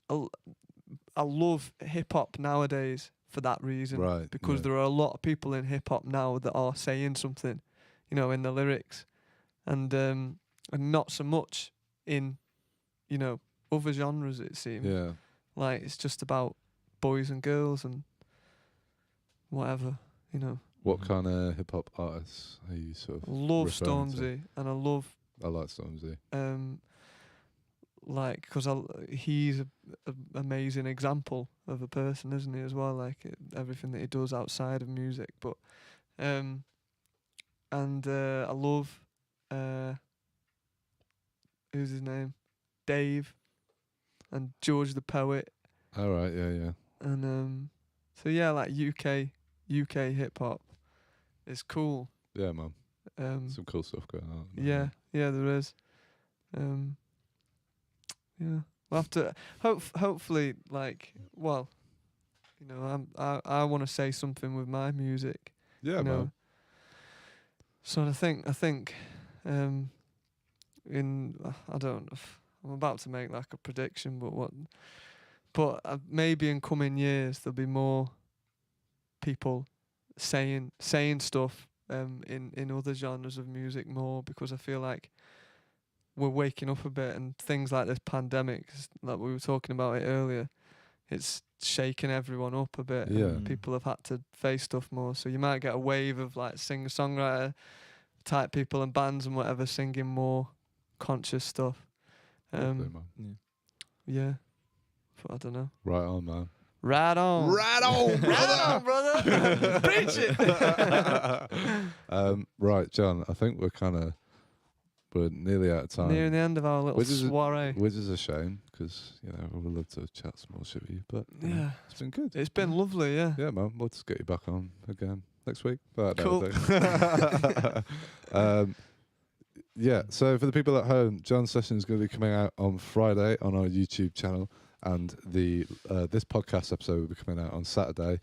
I love hip hop nowadays for that reason. Right. Because there are a lot of people in hip hop now that are saying something, you know, in the lyrics, and not so much in, you know, other genres, it seems. Yeah. Like it's just about boys and girls and whatever, you know. What kind of hip hop artists are you sort of Love referring to? Stormzy, and I like Stormzy. Like, because he's an amazing example of a person, isn't he, as well? Like everything that he does outside of music, but and I love who's his name, Dave, and George the Poet. All right, yeah. And so yeah, like UK hip hop is cool. Yeah, man. Some cool stuff going on. Yeah, there is. Yeah, we'll have to hopefully, like, well, you know, I want to say something with my music. Yeah, you know? man. So I think I'm about to make like a prediction, but maybe in coming years there'll be more people saying stuff in other genres of music more, because I feel like we're waking up a bit, and things like this pandemic, like we were talking about it earlier, it's shaking everyone up a bit. Yeah. And people have had to face stuff more, so you might get a wave of like singer-songwriter type people and bands and whatever singing more conscious stuff. Definitely, man. Yeah. But I don't know. Right on, man. Right on. Right on, brother. Preach it. Right, John, I think we're nearly out of time. Near the end of our little soiree. Which is a shame, because, you know, we would love to chat some more shit with you, but yeah, it's been good. It's been lovely, yeah. Yeah, man. We'll just get you back on again next week. Cool. Yeah, so for the people at home, John's session is going to be coming out on Friday on our YouTube channel, and this podcast episode will be coming out on Saturday.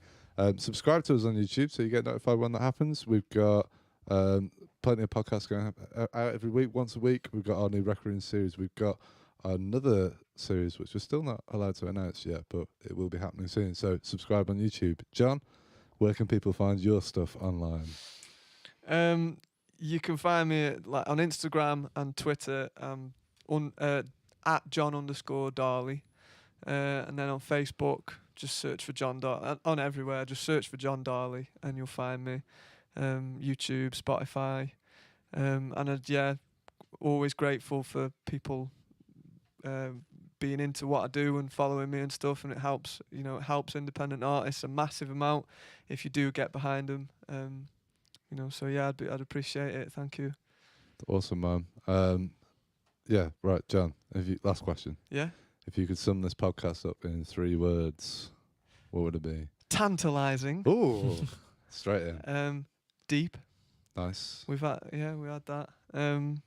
Subscribe to us on YouTube so you get notified when that happens. We've got plenty of podcasts going out every week, once a week. We've got our new recording series. We've got another series which we're still not allowed to announce yet, but it will be happening soon. So subscribe on YouTube. John, where can people find your stuff online? You can find me on Instagram and Twitter. at John_Dhali. And then on Facebook, just search for John Dhali. On everywhere, just search for John Dhali and you'll find me. YouTube, Spotify. And always grateful for people being into what I do and following me and stuff, and it helps independent artists a massive amount if you do get behind them. So yeah, I'd appreciate it. Thank you. Awesome, man. Right, John. Last question. Yeah. If you could sum this podcast up in 3 words, what would it be? Tantalizing. Ooh, straight in. Deep. Nice. We had that. And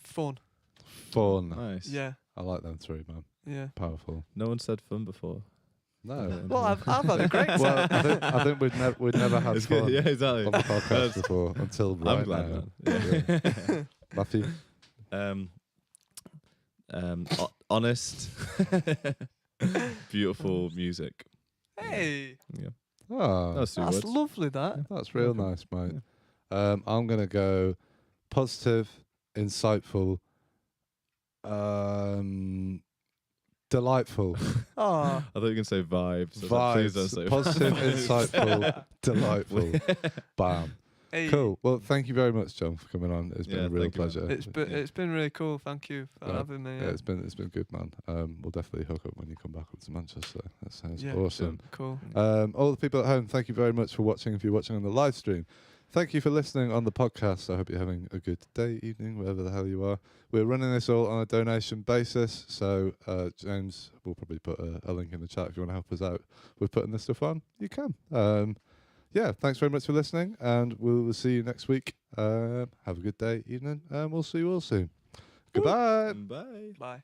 fun. Fun. Nice. Yeah. I like them 3, man. Yeah. Powerful. No one said fun before. No. Well, I've had a great time. Well, I think we'd never had fun yeah, exactly. on the podcast before until right I'm glad, now. man. Yeah. Matthew? Honest, beautiful music. Hey. Yeah. Oh, That's lovely, that. that's real nice, mate. I'm going to go positive, insightful, delightful. Oh. I thought you were going to say vibes. Vibes. Please don't say Positive, insightful, delightful. Bam. Hey. Cool. Well, thank you very much, John, for coming on. It's been a real pleasure. It's been really cool. Thank you for having me. Yeah, it's been good, man. We'll definitely hook up when you come back up to Manchester. That sounds awesome. Cool. All the people at home, thank you very much for watching. If you're watching on the live stream, thank you for listening on the podcast. I hope you're having a good day, evening, wherever the hell you are. We're running this all on a donation basis, so James will probably put a link in the chat if you want to help us out with putting this stuff on. You can. Thanks very much for listening, and we'll see you next week. Have a good day, evening, and we'll see you all soon. Goodbye. Bye. Bye.